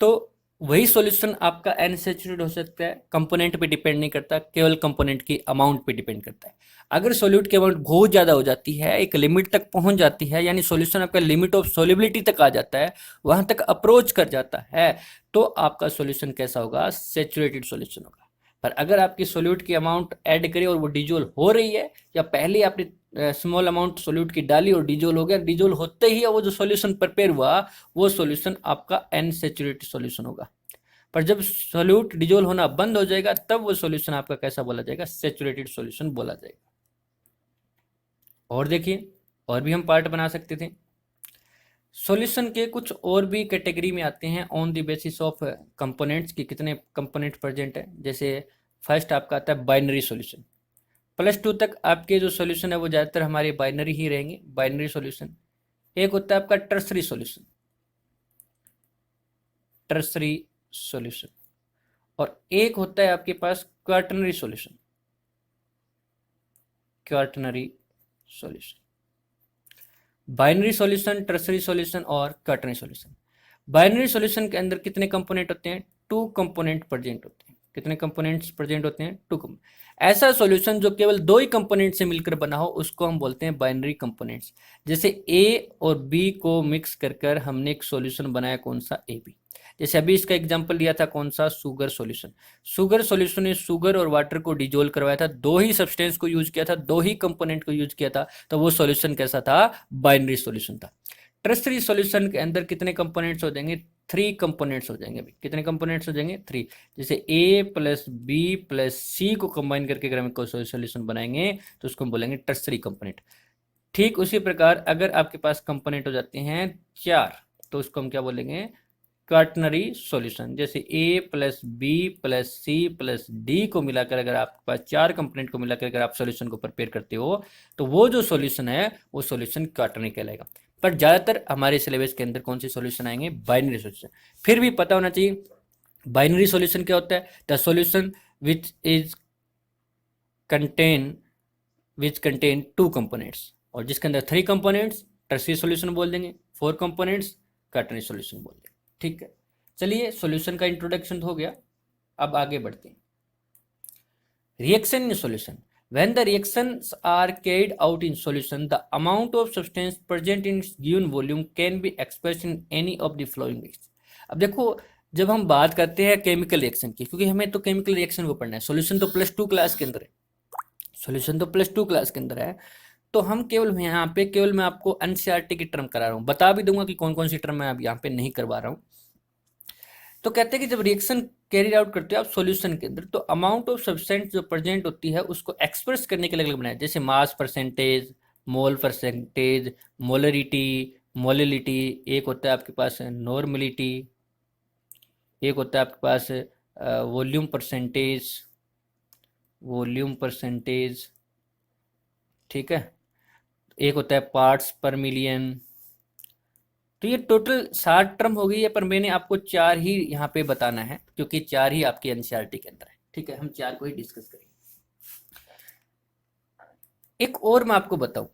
तो वही सॉल्यूशन आपका अनसैचुरेटेड हो सकता है, कंपोनेंट पे डिपेंड नहीं करता, केवल कंपोनेंट की अमाउंट पे डिपेंड करता है। अगर सॉल्यूट की अमाउंट बहुत ज्यादा हो जाती है, एक लिमिट तक पहुंच जाती है, यानी सॉल्यूशन आपका लिमिट ऑफ सोलिबिलिटी तक आ जाता है, वहां तक अप्रोच कर जाता है, तो आपका सॉल्यूशन कैसा होगा, सैचुरेटेड सॉल्यूशन होगा। पर अगर आपकी सोल्यूट की अमाउंट ऐड करी और वो डिजोल्व हो रही है, या पहले आपने स्मॉल अमाउंट सोल्यूट की डाली और डिजोल्व हो गया, डिजोल्व होते ही वो जो सॉल्यूशन प्रिपेयर हुआ वो सॉल्यूशन आपका अनसैचुरेटेड सॉल्यूशन होगा। पर जब सोल्यूट डिजोल्व होना बंद हो जाएगा तब वो सॉल्यूशन आपका कैसा बोला जाएगा, सैचुरेटेड सॉल्यूशन बोला जाएगा। और देखिए, और भी हम पार्ट बना सकते थे। सॉल्यूशन के कुछ और भी कैटेगरी में आते हैं on the basis of components की, कितने कंपोनेंट प्रेजेंट है। जैसे फर्स्ट आपका आता है बाइनरी सॉल्यूशन। +2 तक आपके जो सॉल्यूशन है वो ज़्यादातर हमारे बाइनरी ही रहेंगे, बाइनरी सॉल्यूशन। एक होता है आपका टर्सरी सॉल्यूशन, टर्सरी सॉल्यूशन, और एक होता है आपके पास quaternary solution, quaternary solution. Binary solution, tertiary solution और क्वार्टनरी सॉल्यूशन। बाइनरी सॉल्यूशन के अंदर कितने कंपोनेंट होते हैं, 2 कंपोनेंट प्रेजेंट होते हैं। कितने कंपोनेंट्स प्रेजेंट होते हैं, 2 कंपोनेंट। ऐसा सॉल्यूशन जो केवल 2 ही कंपोनेंट से मिलकर बना हो उसको हम बोलते हैं बाइनरी कंपोनेंट्स। जैसे ए और बी को मिक्स कर हमने एक सॉल्यूशन बनाया, कौन सा, ए बी। जैसे अभी इसका एग्जांपल दिया था, कौन सा, शुगर सॉल्यूशन। शुगर सॉल्यूशन ने शुगर और वाटर को डिजोल्व करवाया था, 2 ही सब्सटेंस को यूज किया था, 2 ही कंपोनेंट को यूज किया था, तो वो सॉल्यूशन कैसा था, बाइनरी सॉल्यूशन था। टर्सरी सॉल्यूशन के अंदर कितने कंपोनेंट्स हो जाएंगे, 3 कंपोनेंट्स हो जाएंगे। कितने कंपोनेंट्स हो जाएंगे, 3। जैसे ए प्लस बी प्लस सी को कंबाइन करके अगर हम कोई सॉल्यूशन बनाएंगे तो उसको हम बोलेंगे टर्सरी कंपोनेंट। ठीक उसी प्रकार अगर आपके पास कंपोनेंट हो जाते हैं 4 तो उसको हम क्या बोलेंगे, क्वाटरनरी सॉल्यूशन। जैसे A plus B plus C plus D को मिलाकर अगर आपके पास 4 कंपोनेंट को मिलाकर अगर आप सॉल्यूशन को प्रिपेयर करते हो तो वो जो सॉल्यूशन है वो सॉल्यूशन क्वाटरनरी कहलाएगा। पर ज़्यादातर हमारे सिलेबस के अंदर कौन से सॉल्यूशन आएंगे, बाइनरी सॉल्यूशन। फिर भी पता होना चाहिए बाइनरी सॉल्यूशन क्या होता है, the solution which is contain which contain 2 components, और जिसके अंदर 3 कंपोनेंट्स टर्सरी सॉल्यूशन बोल देंगे, 4 कंपोनेंट्स क्वाटरनरी सॉल्यूशन बोल देंगे। ठीक है, चलिए सॉल्यूशन का इंट्रोडक्शन हो गया, अब आगे बढ़ते हैं। Reaction in solution, when the reactions are carried out in solution, the amount of substance present in given volume can be expressed in any of the following ways। अब देखो जब हम बात करते हैं केमिकल रिएक्शन की, क्योंकि हमें तो केमिकल रिएक्शन को पढ़ना है, सॉल्यूशन तो +2 क्लास के अंदर है, सॉल्यूशन तो +2 क्लास के अंदर है, तो हम केवल यहाँ पे केवल मैं आपको एनसीईआरटी की टर्म करा रहा हूँ, बता भी दूंगा कि कौन कौन सी टर्म मैं अब यहाँ पे नहीं करवा रहा हूँ। तो कहते हैं कि जब रिएक्शन कैरी आउट करते हो आप सॉल्यूशन के अंदर, तो अमाउंट ऑफ सब्सटेंस जो प्रेजेंट होती है उसको एक्सप्रेस करने के लिए अलग बनाया, जैसे मास परसेंटेज, मोल परसेंटेज, मोलरिटी, मोलिलिटी, एक होता है आपके पास नॉर्मलिटी, एक होता है आपके पास वॉल्यूम परसेंटेज, वॉल्यूम परसेंटेज, ठीक है, एक होता है पार्ट्स पर मिलियन। तो ये टोटल 60 टर्म हो गई है, पर मैंने आपको 4 ही यहाँ पे बताना है क्योंकि 4 ही आपके एनसीईआरटी के अंदर है। ठीक है, हम 4 को ही डिस्कस करेंगे। एक और मैं आपको बताऊं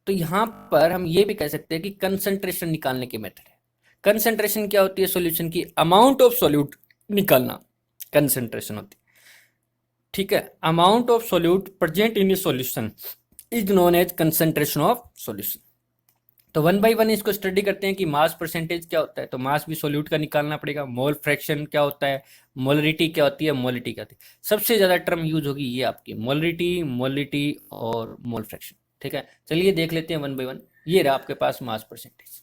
तो यहाँ पर हम ये भी कह सकते हैं कि कंसंट्रेशन निकालने के मेथड है। कंसंट्रेशन क्या होती है, सॉल्यूशन की अमाउंट ऑफ सॉल्यूट निकालना कंसंट्रेशन होती है। ठीक है, amount of solute present in a solution is known as concentration of solution. तो 1 बाई 1 इसको स्टडी करते हैं कि मास परसेंटेज क्या होता है, तो मास भी सॉल्यूट का निकालना पड़ेगा। मोल फ्रैक्शन क्या होता है, मोलरिटी क्या होती है, मोलिटी क्या होती है। सबसे ज्यादा टर्म यूज होगी ये आपकी मोलरिटी, मोलिटी और मोल फ्रैक्शन। ठीक है, चलिए देख लेते हैं 1 बाई 1। ये रहा आपके पास मास परसेंटेज।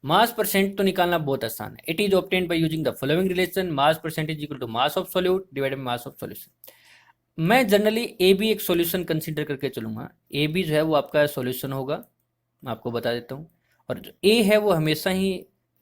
मास परसेंट तो निकालना बहुत आसान है। It is obtained by using the following relation, mass percentage equal to mass of solute divided by mass of solution. मैं जनरली ए बी एक सॉल्यूशन कंसीडर करके चलूंगा। ए बी जो है वो आपका सॉल्यूशन होगा, मैं आपको बता देता हूँ, और जो ए है वो हमेशा ही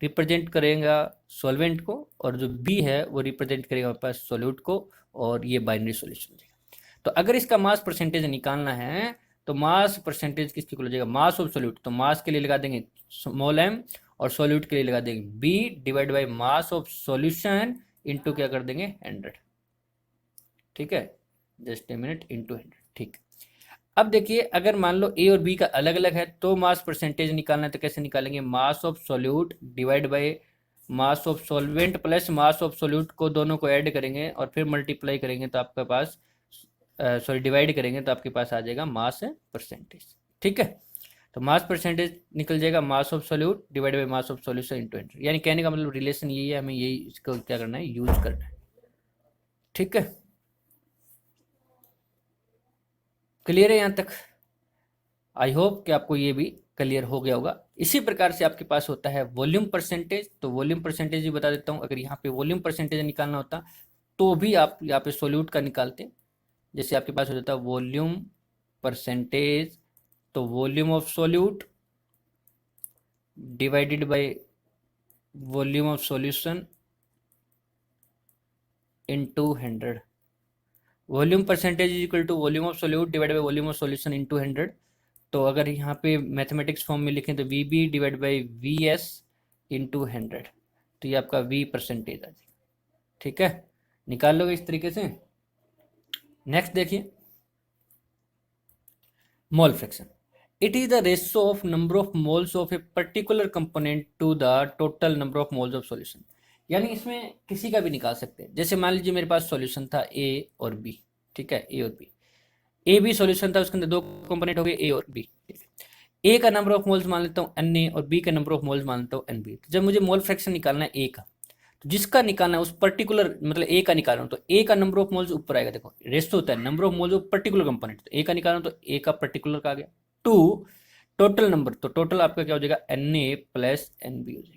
रिप्रेजेंट करेगा सॉल्वेंट को, और जो बी है वो रिप्रेजेंट करेगा हमारे पास सॉल्यूट को, और ये बाइनरी सॉल्यूशन देगा। तो अगर इसका मास परसेंटेज निकालना है तो मास परसेंटेज किसके को जाएगा, मास ऑफ सॉल्यूट, तो मास के लिए लगा देंगे स्मॉल m और सॉल्यूट के लिए लगा देंगे b divide by mass of solution into क्या कर देंगे 100। ठीक है, जस्ट ए मिनट, इंटू 100। ठीक, अब देखिए अगर मान लो ए और बी का अलग अलग है तो मास परसेंटेज निकालना है तो कैसे निकालेंगे, मास of solute divide bye mass of solvent plus mass of solute को दोनों को ऐड करेंगे और फिर मल्टीप्लाई करेंगे तो आपके पास सॉरी डिवाइड करेंगे तो आपके पास आ जाएगा मास परसेंटेज। ठीक है, तो मास परसेंटेज निकल जाएगा मास of solute divide bye mass of solution into 100। यानी कहने का मतलब रिलेशन यही है, हमें यही इसको क्या करना है, यूज करना है। ठीक है, क्लियर है यहाँ तक? आई होप कि आपको ये भी क्लियर हो गया होगा। इसी प्रकार से आपके पास होता है वॉल्यूम परसेंटेज। तो वॉल्यूम परसेंटेज भी बता देता हूँ, अगर यहाँ पे वॉल्यूम परसेंटेज निकालना होता तो भी आप यहाँ पे सॉल्यूट का निकालते। जैसे आपके पास हो जाता है वॉल्यूम परसेंटेज, तो volume of solute divided by volume of solution into 100। Volume percentage is equal to volume of solute divide by volume of solution into 100। तो अगर यहाँ पे मैथमेटिक्स फॉर्म में लिखें तो V B divide by V S into 100, तो ये आपका वी परसेंटेज आ जाएगा। ठीक है, निकाल लोगे इस तरीके से। नेक्स्ट देखिए, mole fraction. It is the ratio of number of moles of a particular component to the total number of moles of solution. यानी इसमें किसी का भी निकाल सकते हैं। जैसे मान लीजिए मेरे पास सॉल्यूशन था ए और बी। ठीक है, ए और बी, ए बी सॉल्यूशन था, उसके अंदर 2 कंपोनेंट हो गए ए और बी। ए का नंबर ऑफ मोल्स मान लेता हूँ एन ए और बी का नंबर ऑफ मोल्स मान लेता हूँ एन बी। तो जब मुझे मोल फ्रैक्शन निकालना है ए का, तो जिसका निकालना है उस पर्टिकुलर मतलब ए का निकाल रहा हूँ तो ए का नंबर ऑफ मोल्स ऊपर आएगा। देखो रेशो होता है number of moles of particular component, तो ए का निकाल रहा हूँ तो ए का पर्टिकुलर का आ गया टू टोटल नंबर, तो टोटल आपका क्या हो जाएगा, Na प्लस Nb हो जाएगा।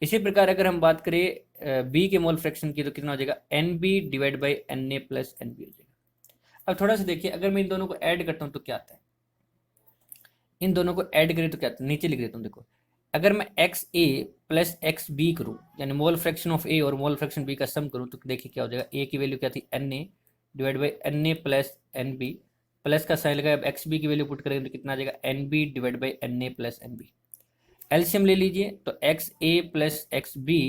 इसी प्रकार अगर हम बात करें बी के मोल फ्रैक्शन की, तो कितना हो जाएगा, Nb divide by Na plus Nb हो जाएगा। अब थोड़ा सा देखिए, अगर मैं इन दोनों को ऐड करता हूँ तो क्या आता है, इन दोनों को ऐड करें तो क्या आता है, नीचे लिख देता हूँ देखो, अगर मैं x A plus X B करूँ, यानी मोल फ्रैक्शन ऑफ ए और मोल फ्रैक्शन बी का सम करूँ, तो देखिए क्या हो जाएगा, ए की वैल्यू क्या थी, Na divide by Na plus Nb, plus का साइन लगाया, अब एक्स बी की वैल्यू पुट करेंगे तो कितना आ जाएगा, Nb divide by Na plus Nb। LCM ले लीजिए, तो X A plus X B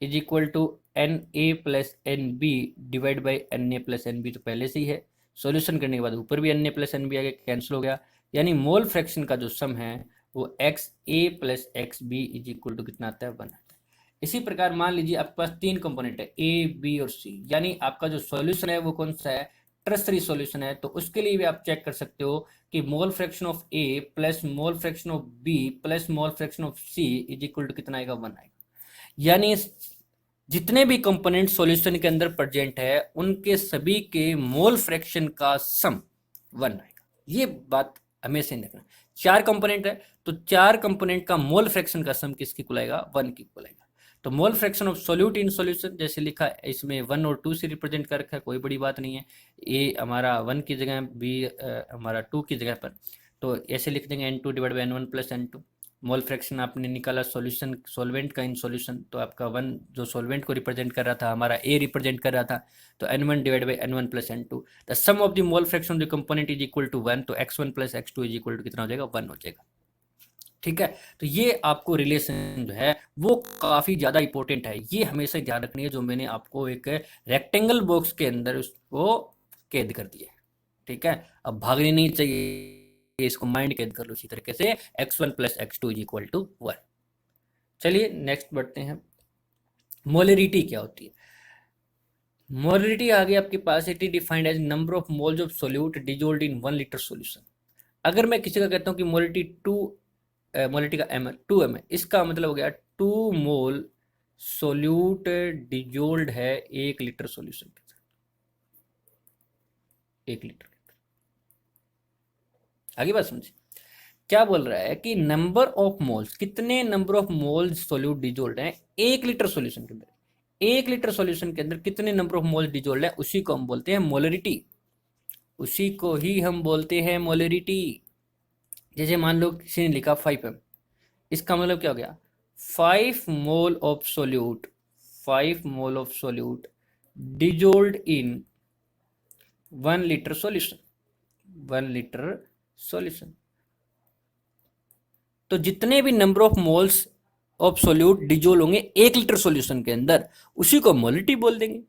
is equal to Na plus Nb divide by Na plus Nb, तो पहले से ही है। सॉल्यूशन करने के बाद ऊपर भी Na प्लस Nb आ गया, कैंसिल हो गया, यानी मोल फ्रैक्शन का जो सम है वो X A plus X B is equal to कितना आता है, 1 आता है। इसी प्रकार मान लीजिए आपके पास तीन कंपोनेंट है, ए बी और सी, यानी आपका जो सॉल्यूशन है वो कौन सा है, ट्रसरी सॉल्यूशन है। तो उसके लिए भी आप चेक कर सकते हो कि mole fraction of A plus mole fraction of B plus mole fraction of C is equal to कितना आएगा, 1 आएगा। यानी जितने भी कंपोनेंट सॉल्यूशन के अंदर प्रेजेंट है उनके सभी के मोल फ्रैक्शन का सम 1 आएगा। ये बात हमेशा रखना, चार कंपोनेंट है तो चार कंपोनेंट का मोल फ्रैक्शन का सम किसकी इक्वल आएगा, 1 की इक्वल आएगा। तो मोल fraction of solute in solution जैसे लिखा है, इसमें 1 और 2 से रिप्रेजेंट कर रखा है, कोई बड़ी बात नहीं है। ए हमारा 1 की जगह, बी हमारा 2 की जगह पर, तो ऐसे लिख देंगे N2 divide by N1 plus N2। Mole fraction आपने निकाला सॉल्यूशन, सॉल्वेंट का इन सॉल्यूशन, तो आपका 1 जो सॉल्वेंट को रिप्रेजेंट कर रहा था, हमारा ए रिप्रेजेंट कर रहा था, तो N1 divide by N1 plus N2। The sum of the mole fraction of the component is equal to 1, तो x1 plus x2 is equal to कितना हो जाएगा, 1 हो जाएगा। ठीक है, तो ये आपको रिलेशन जो है वो काफ़ी ज़्यादा इंपॉर्टेंट है, ये हमेशा ध्यान रखनी है, जो मैंने आपको एक रेक्टेंगल बॉक्स के अंदर उसको कैद कर दिया है। ठीक है, अब भागनी नहीं चाहिए, इसको माइंड कैद कर लो इसी तरीके से, x1 plus x2 is equal to 1। चलिए नेक्स्ट बढ़ते हैं, मोलरिटी क्या होती है। मोलरिटी आ गई आपके पास, it is defined as number of moles of solute dissolved in 1 litre solution. अगर मैं किसी का कहता हूँ कि मोलरिटी 2, मोलरिटी का m 2m है, इसका मतलब हो गया 2 मोल सोल्यूट डिजोल्ड है 1 लीटर सॉल्यूशन के अंदर, 1 लीटर के अंदर। आगे बात समझिए, क्या बोल रहा है कि नंबर ऑफ मोल्स, कितने number of moles solute dissolved हैं 1 लीटर सॉल्यूशन के अंदर, 1 लीटर सॉल्यूशन के अंदर कितने नंबर ऑफ मोल्स डिजोल्ड है, उसी को हम बोलते हैं मोलरिटी, उसी को ही हम बोलते हैं मोलरिटी। जैसे मान लो किसी ने लिखा 5m, इसका मतलब क्या हो गया, 5 mole of solute, 5 mole of solute dissolved in 1 litre solution, 1 litre solution. तो जितने भी number of moles of solute dissolve होंगे 1 लीटर सॉल्यूशन के अंदर, उसी को मोलरिटी बोल देंगे।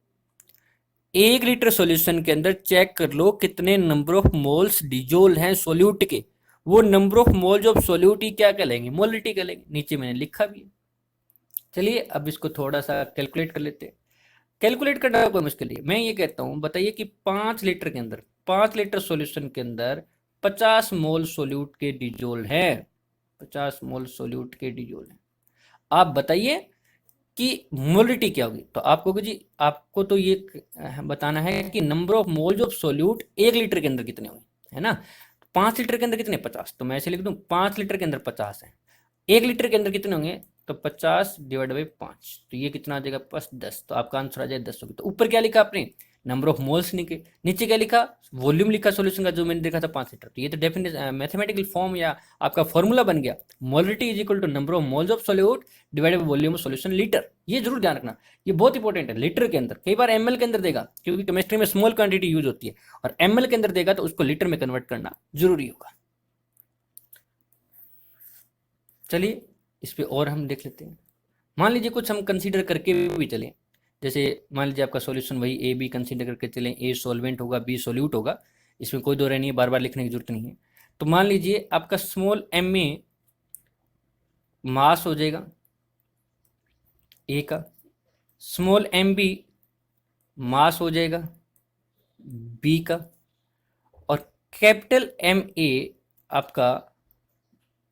1 लीटर सॉल्यूशन के अंदर चेक कर लो कितने नंबर ऑफ मोल्स डिजोल्व हैं सोल्यूट के, वो number of moles of solute ही क्या कहलाएंगे, मोलरिटी कहलाएंगे। नीचे मैंने लिखा भी है। चलिए अब इसको थोड़ा सा कैलकुलेट कर लेते हैं। कैलकुलेट करना कोई मुश्किल नहीं, मैं ये कहता हूँ, बताइए कि 5 लीटर के अंदर, 5 लीटर सॉल्यूशन के अंदर 50 मोल सोल्यूट के डिजोल्व है, 50 मोल सोल्यूट के डिजोल्व है। आप बताइए कि मोलरिटी क्या होगी, तो आपको जी आपको तो ये बताना है कि number of moles of solute 1 litre के अंदर कितने होंगे, है ना। 5 लीटर के अंदर कितने, 50, तो मैं ऐसे लिख दूं 5 लीटर के अंदर 50 है, 1 लीटर के अंदर कितने होंगे, तो 50 डिवाइड बाई 5, तो ये कितना आ जाएगा, प्लस 10, तो आपका आंसर आ जाएगा 10 होगी। तो ऊपर क्या लिखा आपने, नंबर ऑफ मोल्स लिखे, नीचे क्या लिखा, वॉल्यूम लिखा सॉल्यूशन का, जो मैंने देखा था 5 लीटर। तो ये तो डेफिनेट मैथमेटिकल फॉर्म या आपका फॉर्मूला बन गया, molarity is equal to number of moles of solute divided by volume of solution litre. ये जरूर ध्यान रखना, ये बहुत इंपॉर्टेंट है। लीटर के अंदर, कई बार एमएल के अंदर देगा, क्योंकि केमिस्ट्री में स्मॉल क्वांटिटी यूज होती है, और एमएल के अंदर देगा तो उसको लीटर में कन्वर्ट करना जरूरी होगा। चलिए इस पे और हम देख लेते हैं। मान लीजिए कुछ हम कंसीडर करके भी चलें, जैसे मान लीजिए आपका सॉल्यूशन वही ए बी कंसीडर करके चलें, ए सॉल्वेंट होगा बी सोल्यूट होगा, इसमें कोई दो राय नहीं है, बार बार लिखने की जरूरत नहीं है। तो मान लीजिए आपका स्मॉल एम में मास हो जाएगा ए का, स्मॉल एम बी मास हो जाएगा बी का, और कैपिटल एम ए आपका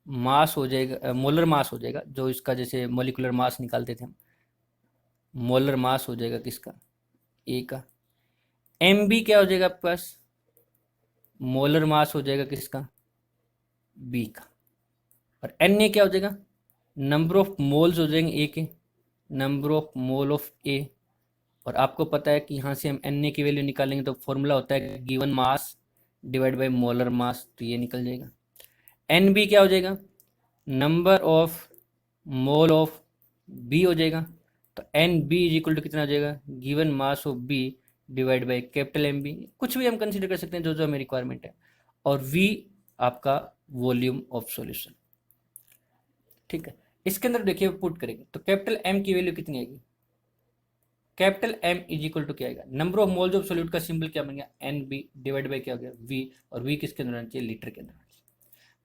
मास हो जाएगा, मोलर मास हो जाएगा, जो इसका जैसे मोलिकुलर मास निकालते थे हम, मोलर मास हो जाएगा किसका, ए का। एम बी क्या हो जाएगा आपके पास, मोलर मास हो जाएगा किसका, बी का। और Na क्या हो जाएगा, नंबर ऑफ मोल्स हो जाएंगे ए के, नंबर ऑफ मोल ऑफ ए। और आपको पता है कि यहाँ से हम Na की वैल्यू निकालेंगे तो फॉर्मूला होता है given mass divide by molar mass, तो ये निकल जाएगा। Nb क्या हो जाएगा, number of mole of B हो जाएगा। तो Nb इज इक्वल टू कितना हो जाएगा, given mass of B divide by capital MB, कुछ भी हम कंसीडर कर सकते हैं जो जो हमें रिक्वायरमेंट है। और V आपका वॉल्यूम ऑफ सॉल्यूशन। ठीक है, इसके अंदर देखिए पुट करेंगे तो कैपिटल M की वैल्यू कितनी आएगी, capital M is equal to क्या आएगा, number of moles of solute का सिंबल क्या बन गया NB डिवाइड बाय क्या हो गया V, और V किसके अंदर आना चाहिए, लीटर के अंदर।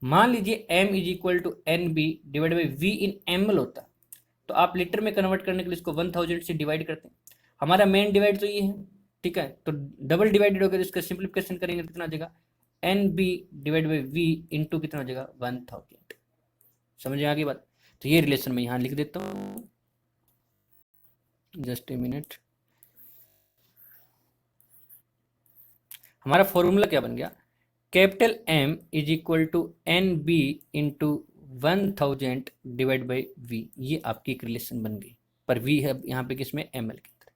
मान लीजिए M is equal to NB divide by V in ml होता, तो आप लीटर में कन्वर्ट करने के लिए इसको 1000 से डिवाइड करते हैं। हमारा मेन डिवाइड तो ये है, ठीक है, तो डबल डिवाइडेड होकर इसका सिंप्लीफिकेशन करेंगे तो कितना हो जाएगा, NB divide by V into कितना हो जाएगा 1000। समझ आ गई बात। तो ये रिलेशन मैं यहाँ लिख देता हूँ, जस्ट ए मिनट। हमारा फॉर्मूला क्या बन गया, capital M is equal to NB into 1000 divide by V, ये आपकी एक रिलेशन बन गई। पर V है यहाँ पे किसमें, ml के अंदर।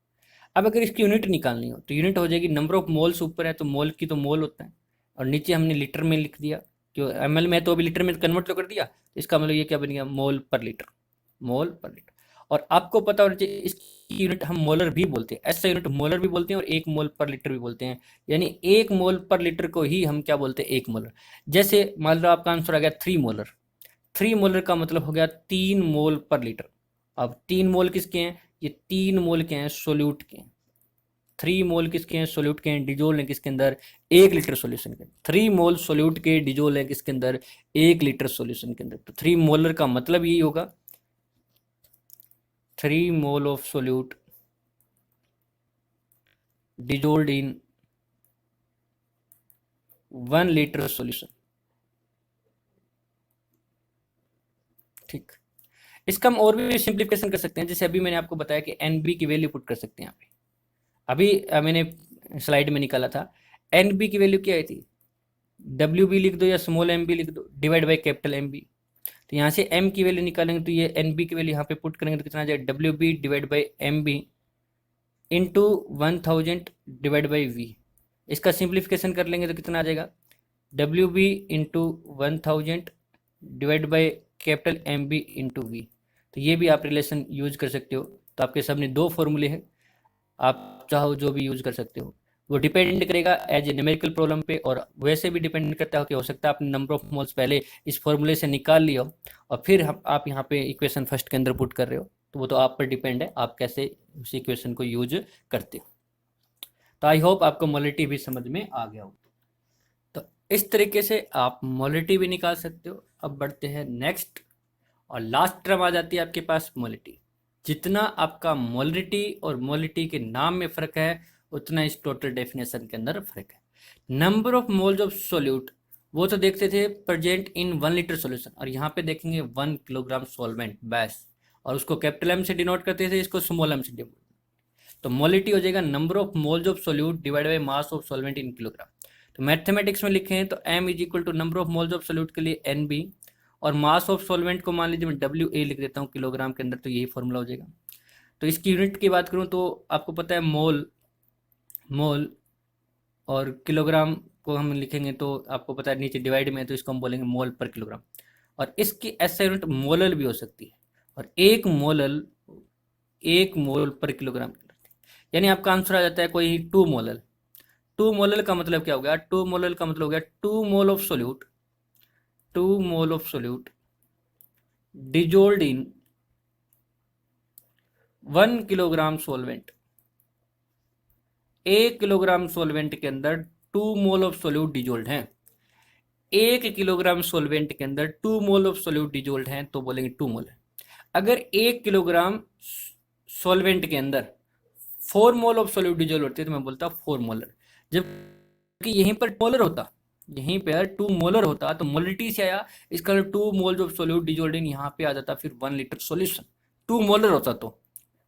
अब अगर इसकी यूनिट निकालनी हो तो यूनिट हो जाएगी नंबर ऑफ मोल्स, ऊपर है तो मोल की तो मोल होता है, और नीचे हमने लीटर में लिख दिया, क्यों ml में तो अभी लीटर में कन्वर्ट तो कर दिया, तो इसका मतलब ये क्या बन गया, मोल पर लीटर, मोल पर लीटर। और आपको पता होना चाहिए इसकी यूनिट हम मोलर भी बोलते हैं, ऐसा यूनिट मोलर भी बोलते हैं और 1 मोल पर लीटर भी बोलते हैं। यानी 1 मोल पर लीटर को ही हम क्या बोलते हैं, 1 मोलर। जैसे मान लो आपका आंसर आ गया 3 मोलर, 3 मोलर का मतलब हो गया 3 मोल पर लीटर। अब 3 मोल किसके हैं, ये 3 मोल के हैं सोल्यूट के, 3 मोल किसके हैं, सोल्यूट के हैं, डिजोल है किसके अंदर, 1 लीटर सोल्यूशन के। 3 मोल सोल्यूट के डिजोल है किसके अंदर, 1 लीटर सोल्यूशन के अंदर। तो 3 मोलर का मतलब यही होगा 3 mole of solute dissolved in 1 litre solution. ठीक, इसका हम और भी सिंप्लीफिकेशन कर सकते हैं, जैसे अभी मैंने आपको बताया कि NB की वैल्यू पुट कर सकते हैं यहाँ पे। अभी मैंने स्लाइड में निकाला था, NB की वैल्यू क्या आई थी, WB लिख दो या स्मॉल MB लिख दो डिवाइड बाई कैपिटल MB। तो यहाँ से M की वैल्यू निकालेंगे तो ये NB की वैल्यू यहाँ पे पुट करेंगे तो कितना आ जाएगा, WB divide by MB into 1000 divide by V। इसका सिंप्लीफिकेशन कर लेंगे तो कितना आ जाएगा, WB into 1000 divide by capital MB into V। तो ये भी आप रिलेशन यूज कर सकते हो। तो आपके सामने 2 फॉर्मूले हैं, आप चाहो जो भी यूज कर सकते हो। वो डिपेंड करेगा एज ए न्यूमेरिकल प्रॉब्लम पे, और वैसे भी डिपेंड करता है कि हो सकता है आपने नंबर ऑफ मोल्स पहले इस फॉर्मूले से निकाल लिया हो और फिर आप यहाँ पे इक्वेशन फर्स्ट के अंदर पुट कर रहे हो, तो वो तो आप पर डिपेंड है आप कैसे उस इक्वेशन को यूज करते हो। तो आई होप आपको मोलिटी भी समझ में आ गया हो। तो इस तरीके से आप मोलिटी भी निकाल सकते हो। अब बढ़ते हैं नेक्स्ट, और लास्ट टर्म आ जाती है आपके पास मोलिटी। जितना आपका मोलिटी और मोलिटी के नाम में फ़र्क है उतना इस टोटल डेफिनेशन के अंदर फ़र्क है। Number of moles of solute वो तो देखते थे प्रेजेंट इन 1 लीटर सोल्यूशन, और यहाँ पे देखेंगे 1 किलोग्राम सॉल्वेंट बस, और उसको कैपिटल M से डिनोट करते थे, इसको स्मॉल m से डिनोट। तो मोलिटी हो जाएगा number of moles of solute divide by mass of solvent in kilogram. तो मैथमेटिक्स में लिखे हैं तो M is equal to number of moles of solute के लिए NB, और मास ऑफ सॉल्वेंट को मान लीजिए मैं WA लिख देता हूँ किलोग्राम के अंदर, तो यही फॉर्मूला हो जाएगा। तो इसकी यूनिट की बात करूँ तो आपको पता है मोल, मोल और किलोग्राम को हम लिखेंगे तो आपको पता है नीचे डिवाइड में है तो इसको हम बोलेंगे मोल पर किलोग्राम। और इसकी ऐसा यूनिट मोलल भी हो सकती है, और एक मोलल 1 मोल पर किलोग्राम, यानी आपका आंसर आ जाता है कोई 2 मोलल। 2 मोलल का मतलब क्या हो गया, 2 मोलल का मतलब हो गया 2 mole of solute, 2 mole of solute dissolved in 1 kilogram solvent. 1 kilogram solvent के अंदर 2 मोल ऑफ सोल्यूट डिजोल्ड हैं। 1 किलोग्राम सोलवेंट के अंदर 2 मोल ऑफ सोल्यूट डिजोल्ड हैं तो बोलेंगे 2 मोल। अगर 1 किलोग्राम सोलवेंट के अंदर 4 मोल ऑफ सोल्यूट डिजोल्व होती है तो मैं बोलता 4 मोलर। जबकि यहीं पर मोलर होता, यहीं पर 2 मोलर होता तो मोलिटी से आया, इसका 2 मोल्स ऑफ सोल्यूट डिजोल्ड इन यहाँ पे आ जाता फिर 1 लीटर सोल्यूशन। 2 मोलर होता तो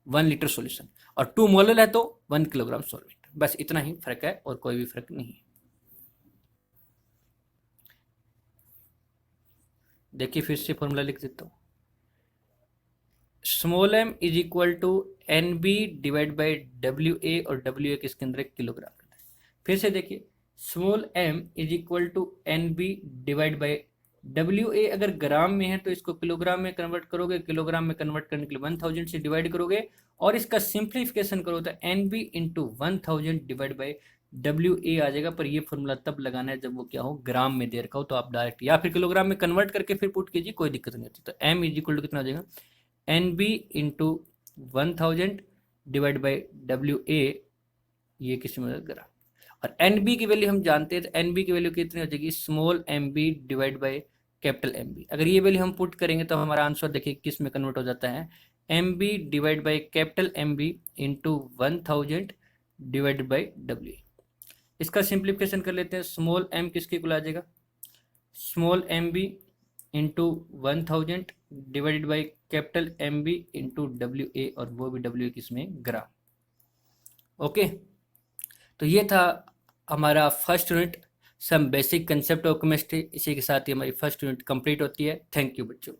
1 लीटर सोल्यूशन, और 2 मोलर है तो 1 किलोग्राम सोल्वेंट। बस इतना ही फर्क है और कोई भी फर्क नहीं है। देखिए फिर से फॉर्मूला लिख देता हूँ, small m is equal to N B divide by W A, और डब्ल्यू ए किसके अंदर है, किलोग्राम के अंदर। फिर से देखिए, small m is equal to N B divide by W A, अगर ग्राम में है तो इसको किलोग्राम में कन्वर्ट करोगे, किलोग्राम में कन्वर्ट करने के लिए 1000 से डिवाइड करोगे, और इसका सिंप्लीफिकेशन करो तो N B into 1000 divide by W A आ जाएगा। पर ये फॉर्मूला तब लगाना है जब वो क्या हो, ग्राम में दे रखा हो, तो आप डायरेक्ट या फिर किलोग्राम में कन्वर्ट करके फिर पुट कीजिए, कोई दिक्कत नहीं होती। तो m इज इक्वल टू कितना आ जाएगा, N B into 1000 divide by W A, ये किस में ग्राम, और एन बी की वैल्यू हम जानते हैं, तो एन बी की वैल्यू कितनी हो जाएगी, small M B divide by capital M B. अगर ये वैल्यू हम पुट करेंगे तो हमारा आंसर देखिए किस में कन्वर्ट हो जाता है, M B divide by capital M B into 1000 divide by W. इसका सिंप्लीफिकेशन कर लेते हैं, स्मॉल एम किसके इक्वल आ जाएगा, small M B into 1000 divided by capital M B into W A, और वो भी डब्ल्यू किसमें, ग्राम। ओके, तो ये था हमारा first unit, some basic concept of chemistry. इसी के साथ ही हमारी फर्स्ट यूनिट कंप्लीट होती है। थैंक यू बच्चों।